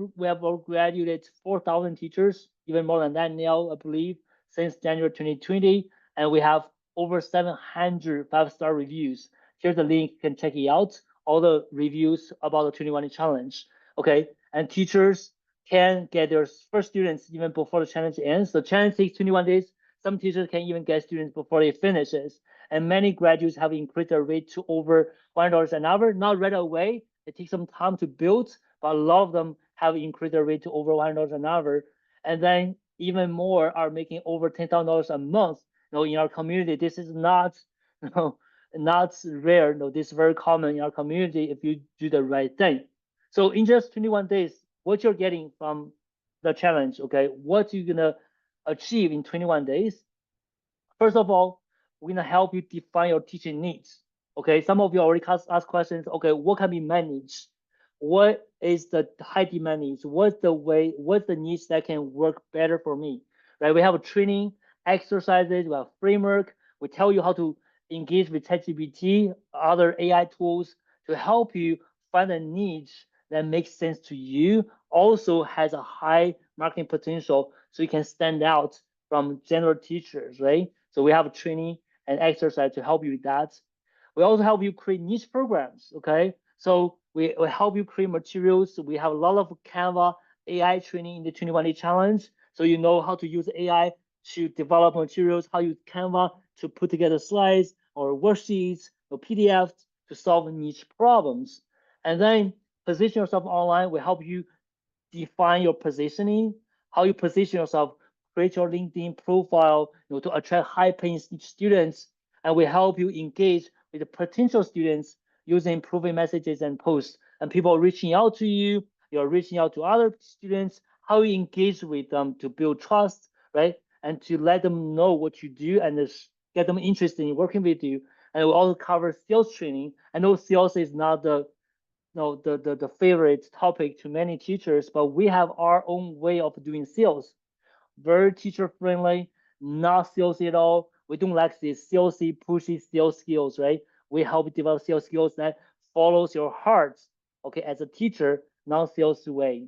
Speaker 1: graduated 4,000 teachers, even more than that now, I believe, since January 2020, and we have over 700 five-star reviews. Here's the link, you can check it out. All the reviews about the 21 challenge. Okay, and teachers can get their first students even before the challenge ends. The challenge takes 21 days. Some teachers can even get students before it finishes. And many graduates have increased their rate to over $100 an hour, not right away. It takes some time to build, but a lot of them have increased their rate to over $100 an hour. And then even more are making over $10,000 a month. In our community, this is not, you know, not rare. This is very common in our community if you do the right thing. So in just 21 days, what you're getting from the challenge, okay, what you're gonna achieve in 21 days. First of all, we're gonna help you define your teaching needs. Okay, some of you already asked questions. Okay, what can be managed? What is the high demand needs? What's the needs that can work better for me? Right? We have a training, exercises, we have framework. We tell you how to engage with ChatGPT, other AI tools to help you find a niche that makes sense to you. Also has a high marketing potential, so you can stand out from general teachers, right? So we have training and exercise to help you with that. We also help you create niche programs, okay? So we help you create materials. We have a lot of Canva AI training in the 21 Day Challenge. So you know how to use AI to develop materials, how to use Canva to put together slides or worksheets or PDFs to solve niche problems. And then position yourself online will help you define your positioning, how you position yourself, create your LinkedIn profile, to attract high-paying students, and we help you engage with the potential students using proven messages and posts. And people reaching out to you, you're reaching out to other students, how you engage with them to build trust, right? And to let them know what you do and get them interested in working with you. And we also cover sales training. I know sales is not the favorite topic to many teachers, but we have our own way of doing sales. Very teacher friendly, not salesy at all. We don't like these salesy, pushy sales skills, right? We help develop sales skills that follows your heart, okay, as a teacher, non-sales way.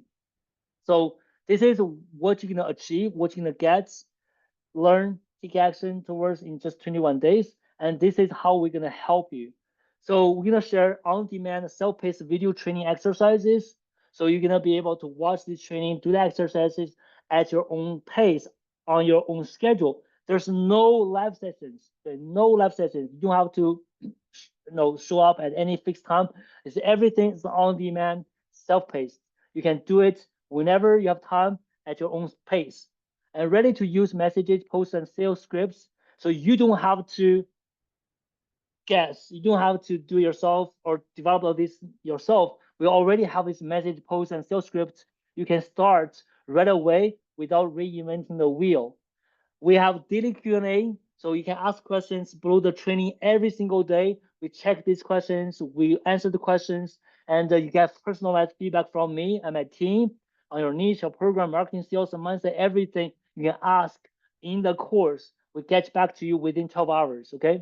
Speaker 1: So this is what you're gonna achieve, what you're gonna get, learn, take action towards in just 21 days. And this is how we're gonna help you. So we're gonna share on-demand self-paced video training exercises. So you're gonna be able to watch this training, do the exercises at your own pace, on your own schedule. There's no live sessions. There's no live sessions. You don't have to show up at any fixed time. It's everything is on demand, self-paced. You can do it whenever you have time at your own pace. And ready to use messages, posts, and sales scripts. So you don't have to guess. You don't have to do yourself or develop all this yourself. We already have this message, post, and sales script. You can start right away without reinventing the wheel. We have daily Q&A, so you can ask questions below the training every single day. We check these questions, we answer the questions, and you get personalized feedback from me and my team. on your niche, your program, marketing, sales, and mindset, everything you can ask in the course. We get back to you within 12 hours, okay?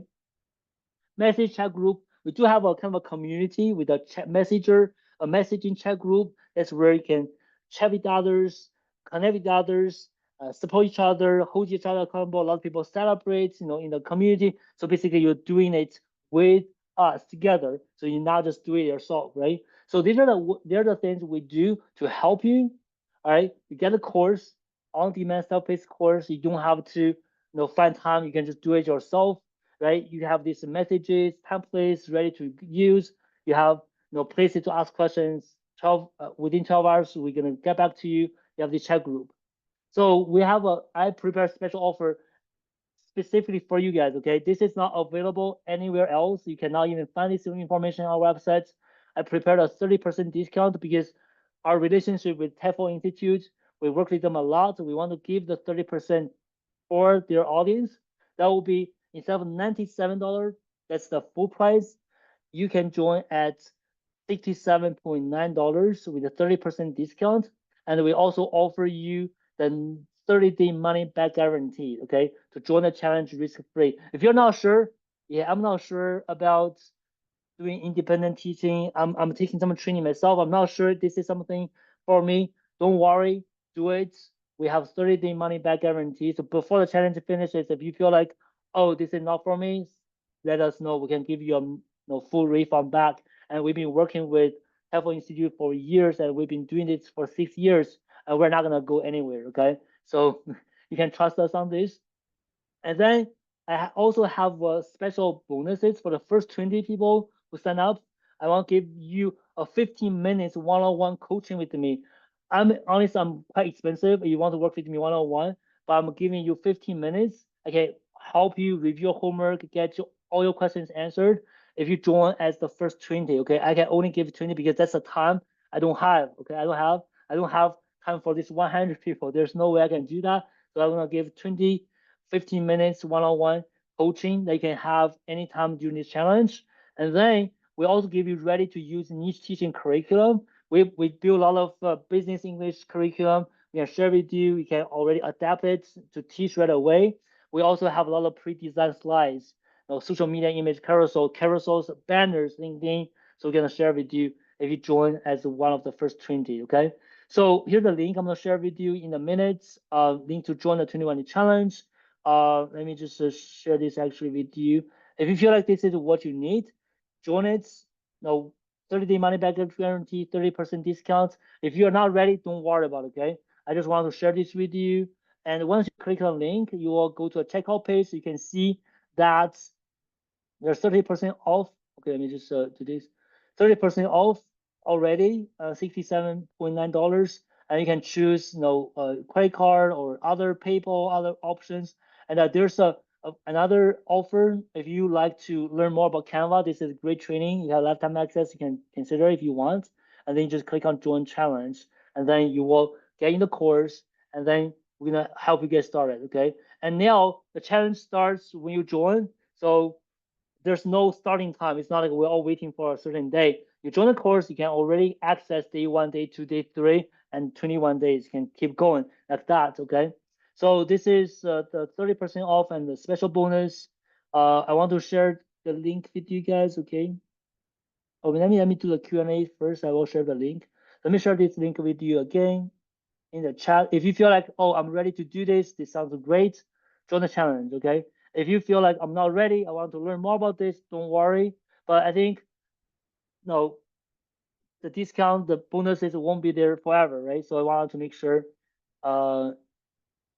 Speaker 1: Message chat group. We do have a kind of a community with a chat messenger, a messaging chat group. That's where you can chat with others, connect with others, support each other, hold each other accountable. A lot of people celebrate, in the community. So basically, you're doing it with us together. So you're not just doing it yourself, right? So these are the things we do to help you. All right, you get a course, on-demand self-paced course. You don't have to, find time. You can just do it yourself, right? You have these messages, templates ready to use. You have places to ask questions. 12 within 12 hours, we're gonna get back to you. You have the chat group. So I prepare a special offer specifically for you guys. Okay, this is not available anywhere else. You cannot even find this information on our website. I prepared a 30% discount because our relationship with TEFL Institute, we work with them a lot. We want to give the 30% for their audience. That will be instead of $97, that's the full price. You can join at $67.9 with a 30% discount. And we also offer you the 30-day money back guarantee, okay, to join the challenge risk free. If you're not sure, yeah, I'm not sure about doing independent teaching. I'm taking some training myself. I'm not sure this is something for me. Don't worry, do it. We have 30-day money back guarantee. So before the challenge finishes, if you feel like, oh, this is not for me, let us know. We can give you a full refund back. And we've been working with TEFL Institute for years, and we've been doing this for 6 years, and we're not gonna go anywhere. Okay, so you can trust us on this. And then I also have special bonuses for the first 20 people who sign up. I want to give you a 15 minutes one-on-one coaching with me. I'm honest, I'm quite expensive if you want to work with me one-on-one, but I'm giving you 15 minutes. I can help you review your homework, get all your questions answered. If you join as the first 20, okay, I can only give 20 because that's the time I don't have. Okay, I don't have time for this 100 people. There's no way I can do that. So I'm gonna give 20 15 minutes one-on-one coaching that you can have anytime during this challenge. And then we also give you ready to use niche teaching curriculum. We build a lot of business English curriculum. We can share with you. You can already adapt it to teach right away. We also have a lot of pre-designed slides, social media image carousels, banners, LinkedIn. So we're gonna share with you if you join as one of the first 20. Okay. So here's the link I'm gonna share with you in a minute. Link to join the 21 challenge. Let me just share this actually with you. If you feel like this is what you need, join it. No 30-day money back guarantee, 30% discount. If you're not ready, don't worry about it, okay? I just want to share this with you. And once you click on the link, you will go to a checkout page. You can see that there's 30% off. Okay, let me just do this. 30% off already, $67.9. And you can choose, credit card or other PayPal, other options. And there's another offer. If you like to learn more about Canva, this is great training. You have lifetime access. You can consider if you want. And then you just click on join challenge. And then you will get in the course. And then we're gonna help you get started. Okay. And now the challenge starts when you join. So there's no starting time. It's not like we're all waiting for a certain day. You join the course, you can already access day 1, day 2, day 3, and 21 days. You can keep going like that, okay? So this is the 30% off and the special bonus. I want to share the link with you guys, okay? Oh, let me do the Q&A first. I will share the link. Let me share this link with you again in the chat. If you feel like, oh, I'm ready to do this sounds great, join the challenge, okay? If you feel like I'm not ready, I want to learn more about this, don't worry. But I think, no, the discount, the bonuses won't be there forever, right? So I wanted to make sure uh,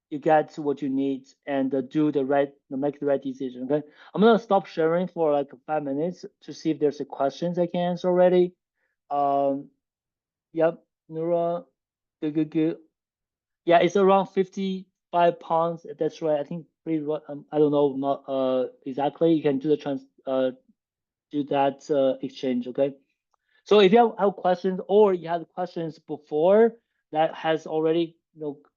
Speaker 1: you get what you need and make the right decision, okay? I'm gonna stop sharing for like 5 minutes to see if there's a questions I can answer already. Um, yep, Nura, good. Yeah, it's around 55 pounds. That's right. I think I don't know not exactly. You can do the do that exchange. Okay. So if you have questions or you had questions before that has already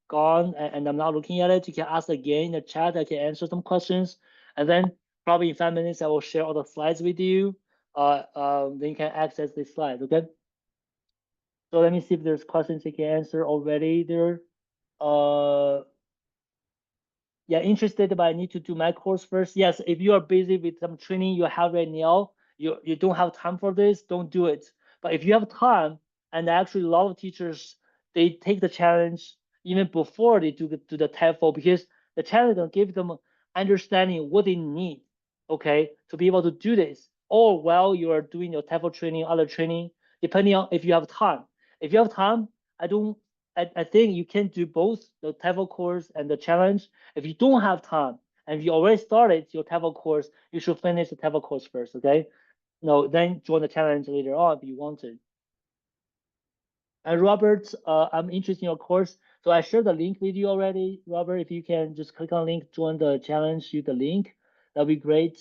Speaker 1: gone and I'm not looking at it, you can ask again in the chat. I can answer some questions, and then probably in 5 minutes I will share all the slides with you. Then you can access these slides. Okay. So let me see if there's questions I can answer already there. Uh, yeah, interested, but I need to do my course first. Yes, if you are busy with some training you have right now, you don't have time for this, don't do it. But if you have time, and actually a lot of teachers, they take the challenge even before they do the TEFL, because the challenge will give them understanding what they need, okay, to be able to do this. Or while you are doing your TEFL training, other training, depending on if you have time. If you have time, I don't I think you can do both the TEFL course and the challenge. If you don't have time and you already started your TEFL course, you should finish the TEFL course first, okay? No, then join the challenge later on if you want to. And Robert, I'm interested in your course. So I shared the link with you already. Robert, if you can just click on link, join the challenge, use the link, that'd be great.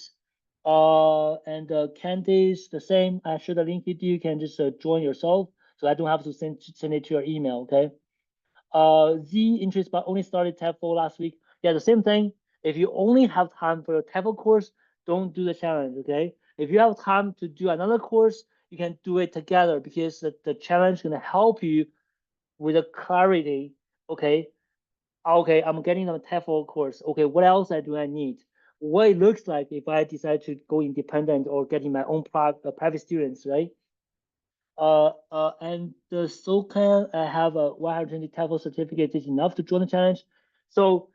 Speaker 1: And Candice, the same. I shared the link with you. You can just join yourself, so I don't have to send it to your email, okay? Z interest but only started TEFL last week. Yeah, the same thing. If you only have time for your TEFL course, don't do the challenge, okay? If you have time to do another course, you can do it together, because the challenge is gonna help you with the clarity, okay? Okay, I'm getting a TEFL course. Okay, what else do I need? What it looks like if I decide to go independent or getting my own private students, right? And the SOCAN, I have a 120 TEFL certificate is enough to join the challenge. So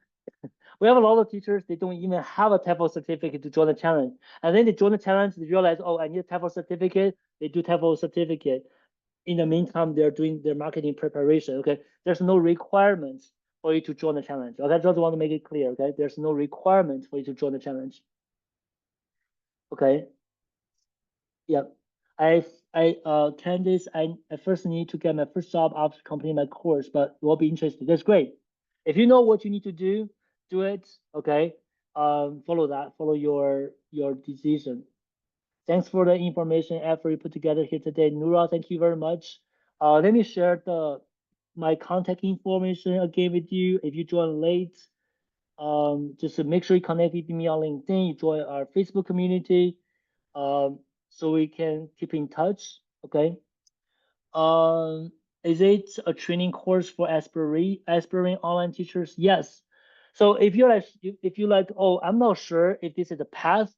Speaker 1: we have a lot of teachers, they don't even have a TEFL certificate to join the challenge. And then they join the challenge, they realize, oh, I need a TEFL certificate. They do TEFL certificate. In the meantime, they're doing their marketing preparation. Okay, there's no requirements for you to join the challenge. Okay, I just want to make it clear. Okay, there's no requirement for you to join the challenge. Okay, yeah. Candice, I first need to get my first job after completing my course, but will be interested. That's great. If you know what you need to do it. Okay. Follow that. Follow your decision. Thanks for the information effort you put together here today, Nura. Thank you very much. Let me share my contact information again with you. If you join late, just to make sure you connect with me on LinkedIn. You join our Facebook community, um, so we can keep in touch. Okay. Um, is it a training course for aspiring online teachers? Yes. So if you like, oh, I'm not sure if this is the path,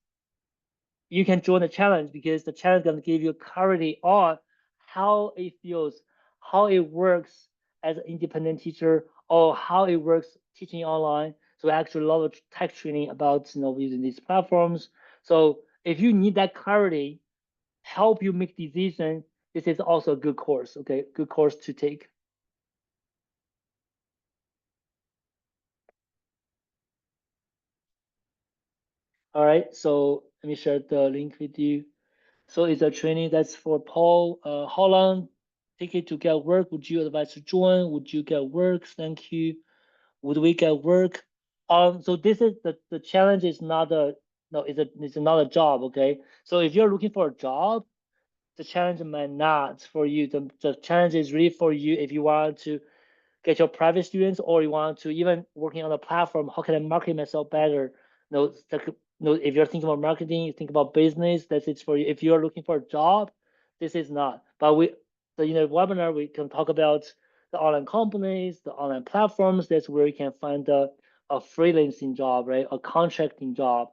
Speaker 1: you can join the challenge, because the challenge is going to give you clarity on how it feels, how it works as an independent teacher, or how it works teaching online. So actually a lot of tech training about using these platforms. So if you need that clarity, help you make decision, this is also a good course. Okay, good course to take. All right, so let me share the link with you. So it's a training that's for Paul. How long take it to get work? Would you advise to join? Would you get work? Thank you. Would we get work? So this is the challenge is not a no, it's not a job, okay? So if you're looking for a job, the challenge might not for you. The challenge is really for you if you want to get your private students, or you want to even working on the platform. How can I market myself better? If you're thinking about marketing, you think about business, that's it for you. If you're looking for a job, this is not. But webinar, we can talk about the online companies, the online platforms. That's where you can find a freelancing job, right? A contracting job.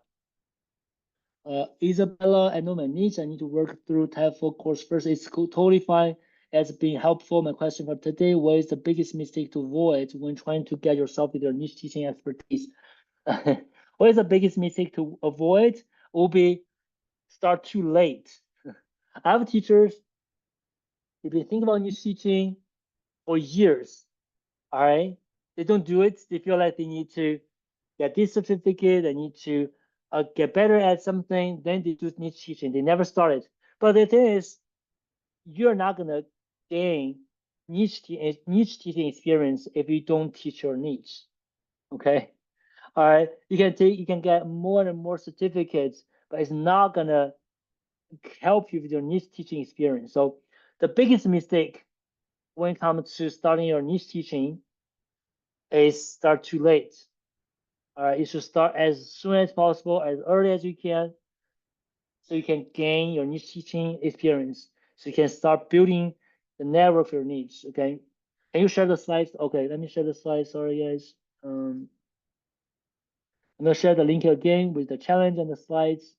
Speaker 1: Isabella, I know my needs. I need to work through TEFL course first. It's cool, totally fine. It's been helpful. My question for today: what is the biggest mistake to avoid when trying to get yourself with your niche teaching expertise? What is the biggest mistake to avoid? Will be start too late. I have teachers, they've been thinking about niche teaching for years. All right, they don't do it. They feel like they need to get this certificate. They need to get better at something. Then they do niche teaching. They never started. But the thing is, you're not gonna gain niche teaching experience if you don't teach your niche. Okay. All right. You can get more and more certificates, but it's not gonna help you with your niche teaching experience. So the biggest mistake when it comes to starting your niche teaching is start too late. All right. You should start as soon as possible, as early as you can, so you can gain your niche teaching experience. So you can start building the network for your needs. Okay, can you share the slides? Okay, let me share the slides. Sorry, guys. I'm gonna share the link again with the challenge and the slides.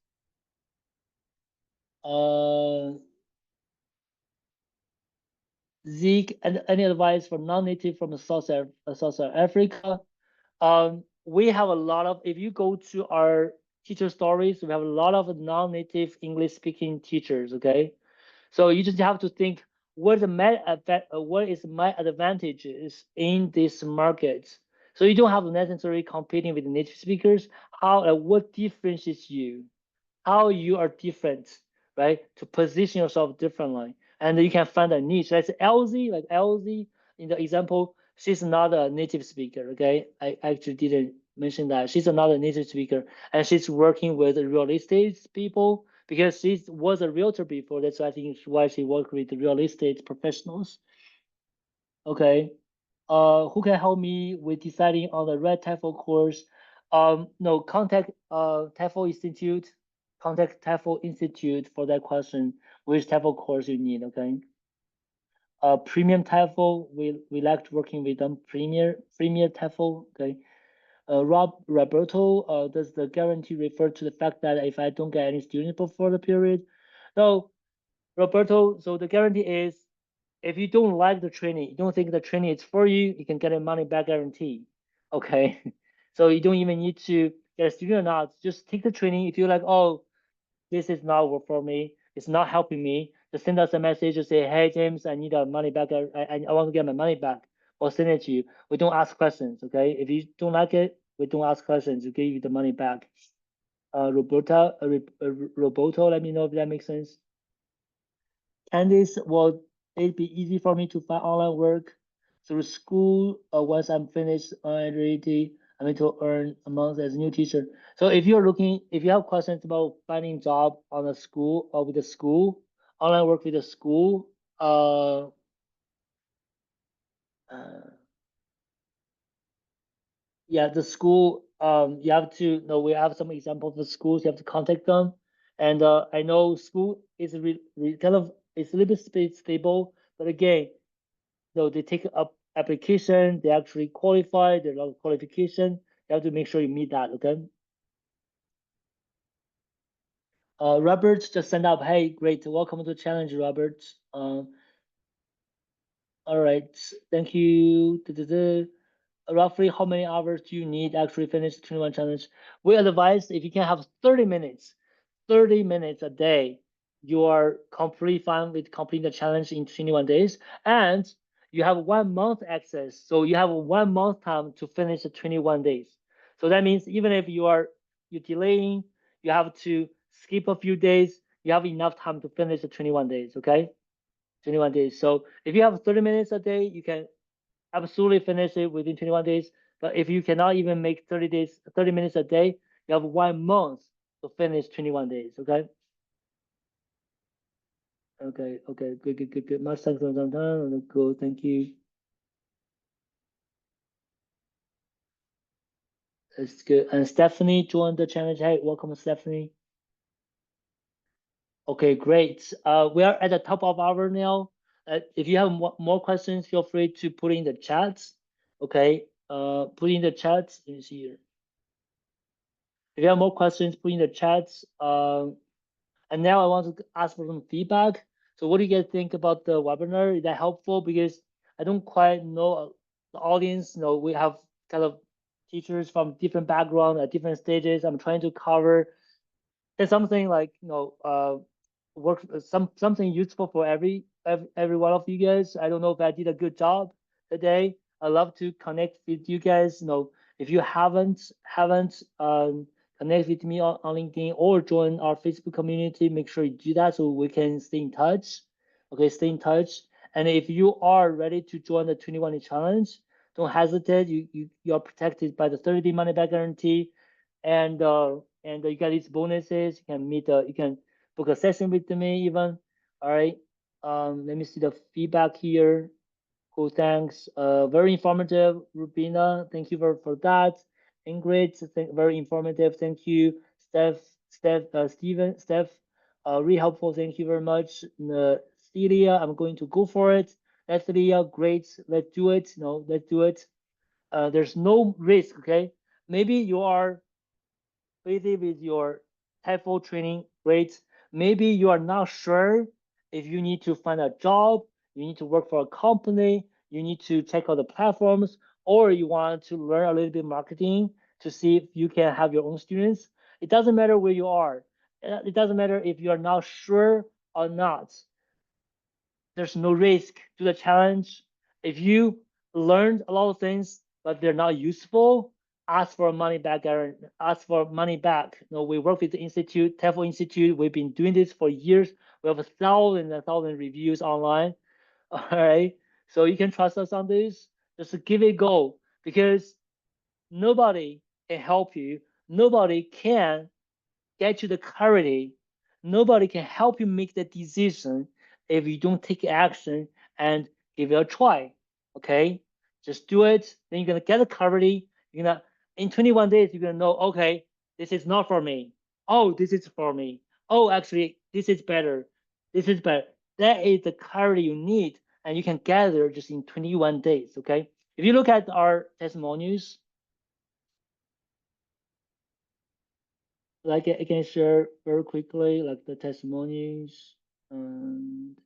Speaker 1: Zeke, and any advice for non-native from South Africa? We have a lot of, if you go to our teacher stories, we have a lot of non-native English speaking teachers, okay? So you just have to think what is my advantages in this market. So you don't have to necessarily competing with the native speakers. How what differentiates you? How you are different, right? To position yourself differently, and you can find a niche. That's LZ, like LZ in the example. She's not a native speaker. Okay, I actually didn't mention that she's another native speaker, and she's working with real estate people because she was a realtor before. That's why I think why she worked with real estate professionals. Okay. Who can help me with deciding on the red TEFL course? No, contact TEFL Institute. Contact TEFL Institute for that question. Which TEFL course you need? Okay. Premium TEFL. We liked working with them. Premier TEFL. Okay. Roberto. Does the guarantee refer to the fact that if I don't get any students before the period? No, Roberto. So the guarantee is if you don't like the training, you don't think the training is for you, you can get a money back guarantee. Okay. So you don't even need to get a student or not. Just take the training. If you're like, oh, this is not work for me, it's not helping me, just send us a message and say, hey, James, I need a money back. I want to get my money back. Or send it to you. We don't ask questions. Okay. If you don't like it, we don't ask questions. We give you the money back. Roboto, let me know if that makes sense. Candice, will it be easy for me to find online work through school once I'm finished already? I'm going to earn a month as a new teacher. So if you have questions about finding job on a school or with a school, online work with a school, uh, yeah, the school, you have to know, we have some examples of schools, you have to contact them. And I know school is kind of, it's a little bit stable, but again, no, they take up application, they actually qualify, there's a lot of qualification. You have to make sure you meet that, okay? Robert just sent up, hey, great, welcome to the challenge, Robert. All right, thank you. Roughly how many hours do you need to actually finish the 21 challenge? We advise if you can have 30 minutes, 30 minutes a day, you are completely fine with completing the challenge in 21 days. And you have 1 month access. So you have 1 month time to finish the 21 days. So that means even if you're delaying, you have to skip a few days, you have enough time to finish the 21 days, okay? 21 days. So if you have 30 minutes a day, you can absolutely finish it within 21 days. But if you cannot even make 30 minutes a day, you have 1 month to finish 21 days. Okay. Okay. Okay. Good. Good. Good. Good. Much thanks for some time. Cool. Thank you. It's good. And Stephanie joined the challenge. Hey, welcome, Stephanie. Okay, great. We are at the top of hour now. If you have more questions, feel free to put in the chat. Okay. Put in the chat. Let me see here. If you have more questions, put in the chat. And now I want to ask for some feedback. So what do you guys think about the webinar? Is that helpful? Because I don't quite know the audience. You know, we have kind of teachers from different backgrounds at different stages. I'm trying to cover there's something like work something useful for every one of you guys. I don't know if I did a good job today. I love to connect with you guys. You know, if you haven't connect with me on LinkedIn or join our Facebook community, make sure you do that so we can stay in touch. Okay, stay in touch. And if you are ready to join the 21 day challenge, don't hesitate. You are protected by the 30-day money back guarantee, and you get these bonuses. You can you can book a session with me even. All right. Let me see the feedback here. Cool, thanks. Very informative, Rubina. Thank you for that. Ingrid, very informative. Thank you, Steph, Steven, Steph. Really helpful. Thank you very much. Celia, I'm going to go for it. That's Celia, great, let's do it. No, let's do it. There's no risk, okay? Maybe you are busy with your TEFL training, great. Maybe you are not sure if you need to find a job, you need to work for a company, you need to check out the platforms, or you want to learn a little bit marketing to see if you can have your own students. It doesn't matter where you are. It doesn't matter if you are not sure or not. There's no risk to the challenge. If you learned a lot of things but they're not useful, ask for money back. Ask for money back. You know, we work with the institute, TEFL Institute. We've been doing this for years. We have 1,000 reviews online. All right, so you can trust us on this. Just give it a go because nobody can help you. Nobody can get you the clarity. Nobody can help you make the decision if you don't take action and give it a try. Okay, just do it. Then you're gonna get the clarity. You're gonna in 21 days you're gonna know. Okay, this is not for me. Oh, this is for me. Oh, actually, this is better. This is better. That is the clarity you need, and you can gather just in 21 days. Okay. If you look at our testimonials, like I can share very quickly, like the testimonies. Um,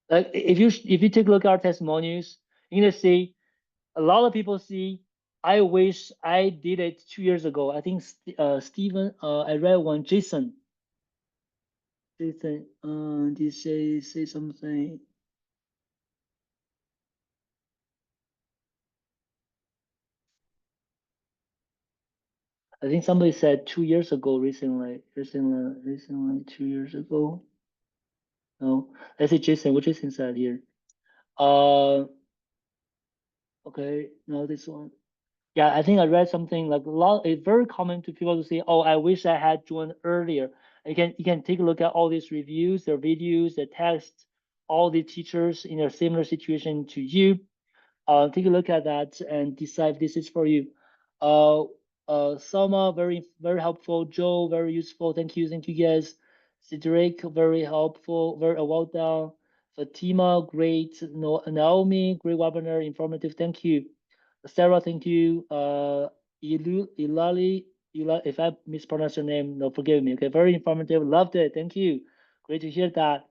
Speaker 1: like if you take a look at our testimonials, you're gonna see a lot of people see. I wish I did it 2 years ago. I think Stephen. I read one. Jason. Did say something? I think somebody said 2 years ago. Recently, 2 years ago. No, let's say Jason. What Jason said here. Uh, okay. No, this one. Yeah, I think I read something like a lot. It's very common to people to say, "Oh, I wish I had joined earlier." You can take a look at all these reviews, their videos, their texts, all the teachers in a similar situation to you. Take a look at that and decide if this is for you. Uh, Selma, very helpful. Joe, very useful. Thank you guys. Cedric, very helpful. Very well done. Fatima, great. No, Naomi, great webinar, informative. Thank you. Sarah, thank you. If I mispronounce your name, no, forgive me. Okay, very informative. Loved it. Thank you. Great to hear that.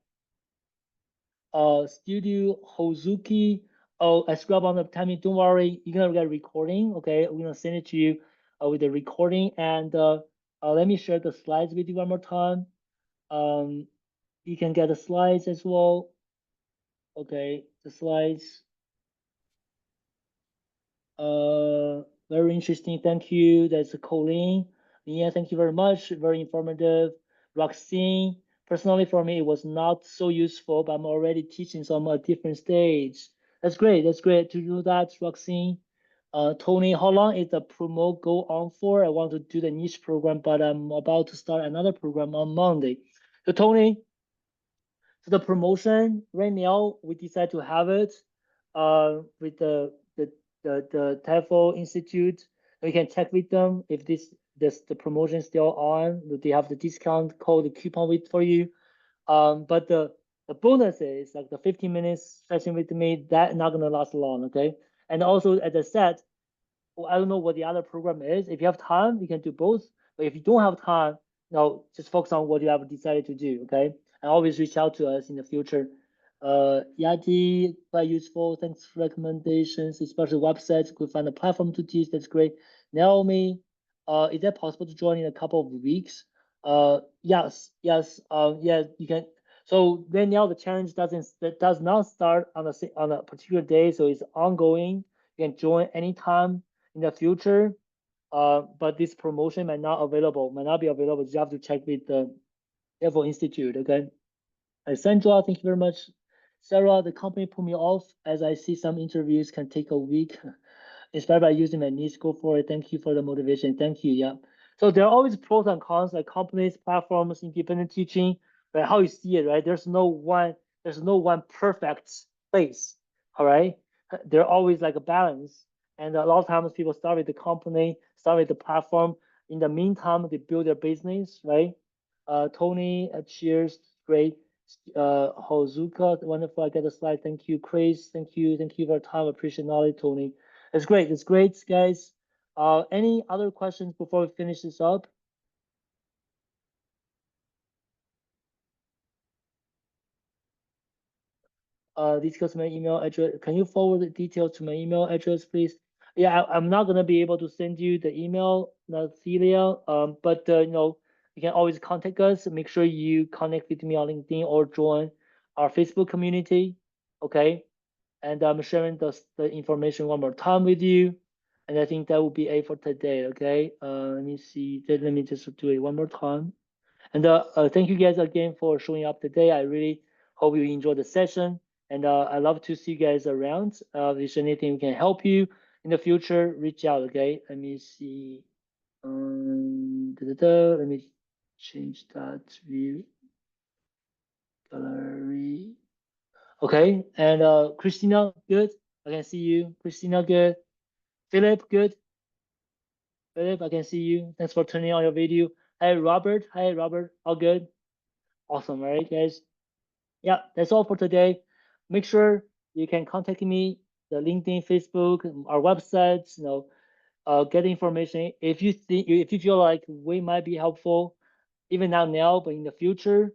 Speaker 1: Studio Hozuki. Oh, I scrub on the timing. Don't worry, you're gonna get a recording. Okay, we're gonna send it to you with the recording. And let me share the slides with you one more time. Um, you can get the slides as well. Okay, the slides. Very interesting. Thank you. That's Colleen. Yeah, thank you very much. Very informative. Roxine. Personally, for me, it was not so useful, but I'm already teaching, so I'm at a different stage. That's great. That's great to do that, Roxine. Tony, how long is the promo go on for? I want to do the niche program, but I'm about to start another program on Monday. So Tony, so the promotion right now, we decide to have it with the TEFL Institute. We can check with them if this the promotion is still on. They have the discount code, the coupon with for you. But the bonus is like the 15 minutes session with me. That not gonna last long, okay? And also, as I said, well, I don't know what the other program is. If you have time, you can do both. But if you don't have time, no, just focus on what you have decided to do. Okay, and always reach out to us in the future. Yati, quite useful. Thanks for recommendations, especially websites. Could find a platform to teach. That's great. Naomi, is that possible to join in a couple of weeks? Yes, yes. Yeah, you can. So right now the challenge does not start on a particular day, so it's ongoing. You can join anytime in the future. But this promotion might not be available. You have to check with the TEFL Institute. Okay. Sandra, thank you very much. Sarah, the company put me off as I see some interviews can take a week. Inspired by using my niche, go for it. Thank you for the motivation. Thank you. Yeah. So there are always pros and cons, like companies, platforms, independent teaching, right? How you see it, right? There's no one perfect place. All right. There always like a balance. And a lot of times people start with the company, start with the platform. in the meantime, they build their business, right? Tony, cheers, great. Hozuka, wonderful. I get the slide. Thank you, Chris. Thank you for your time. Appreciate knowledge, Tony. It's great. It's great, guys. Any other questions before we finish this up? Discuss my email address. Can you forward the details to my email address, please? Yeah, I'm not gonna be able to send you the email, Celia. But you can always contact us. Make sure you connect with me on LinkedIn or join our Facebook community. Okay, and I'm sharing the information one more time with you. And I think that will be it for today. Okay. Let me see. Let me just do it one more time. And thank you guys again for showing up today. I really hope you enjoyed the session. And I love to see you guys around. If there's anything we can help you in the future, reach out. Okay. Let me see. Let me change that view gallery. Okay. And Christina, good. I can see you. Christina, good. Philip, good. Philip, I can see you. Thanks for turning on your video. Hey, Robert. Hi, Robert. All good. Awesome. All right, guys. Yeah, that's all for today. Make sure you can contact me, the LinkedIn, Facebook, our websites, get information. If you feel like we might be helpful, even not now, but in the future,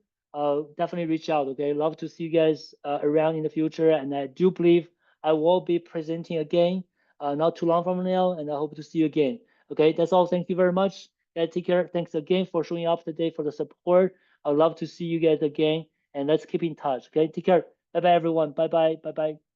Speaker 1: definitely reach out. Okay, love to see you guys around in the future, and I do believe I will be presenting again, not too long from now, and I hope to see you again. Okay, that's all. Thank you very much. Guys, take care. Thanks again for showing up today for the support. I'd love to see you guys again, and let's keep in touch. Okay, take care. Bye bye, everyone. Bye bye. Bye bye.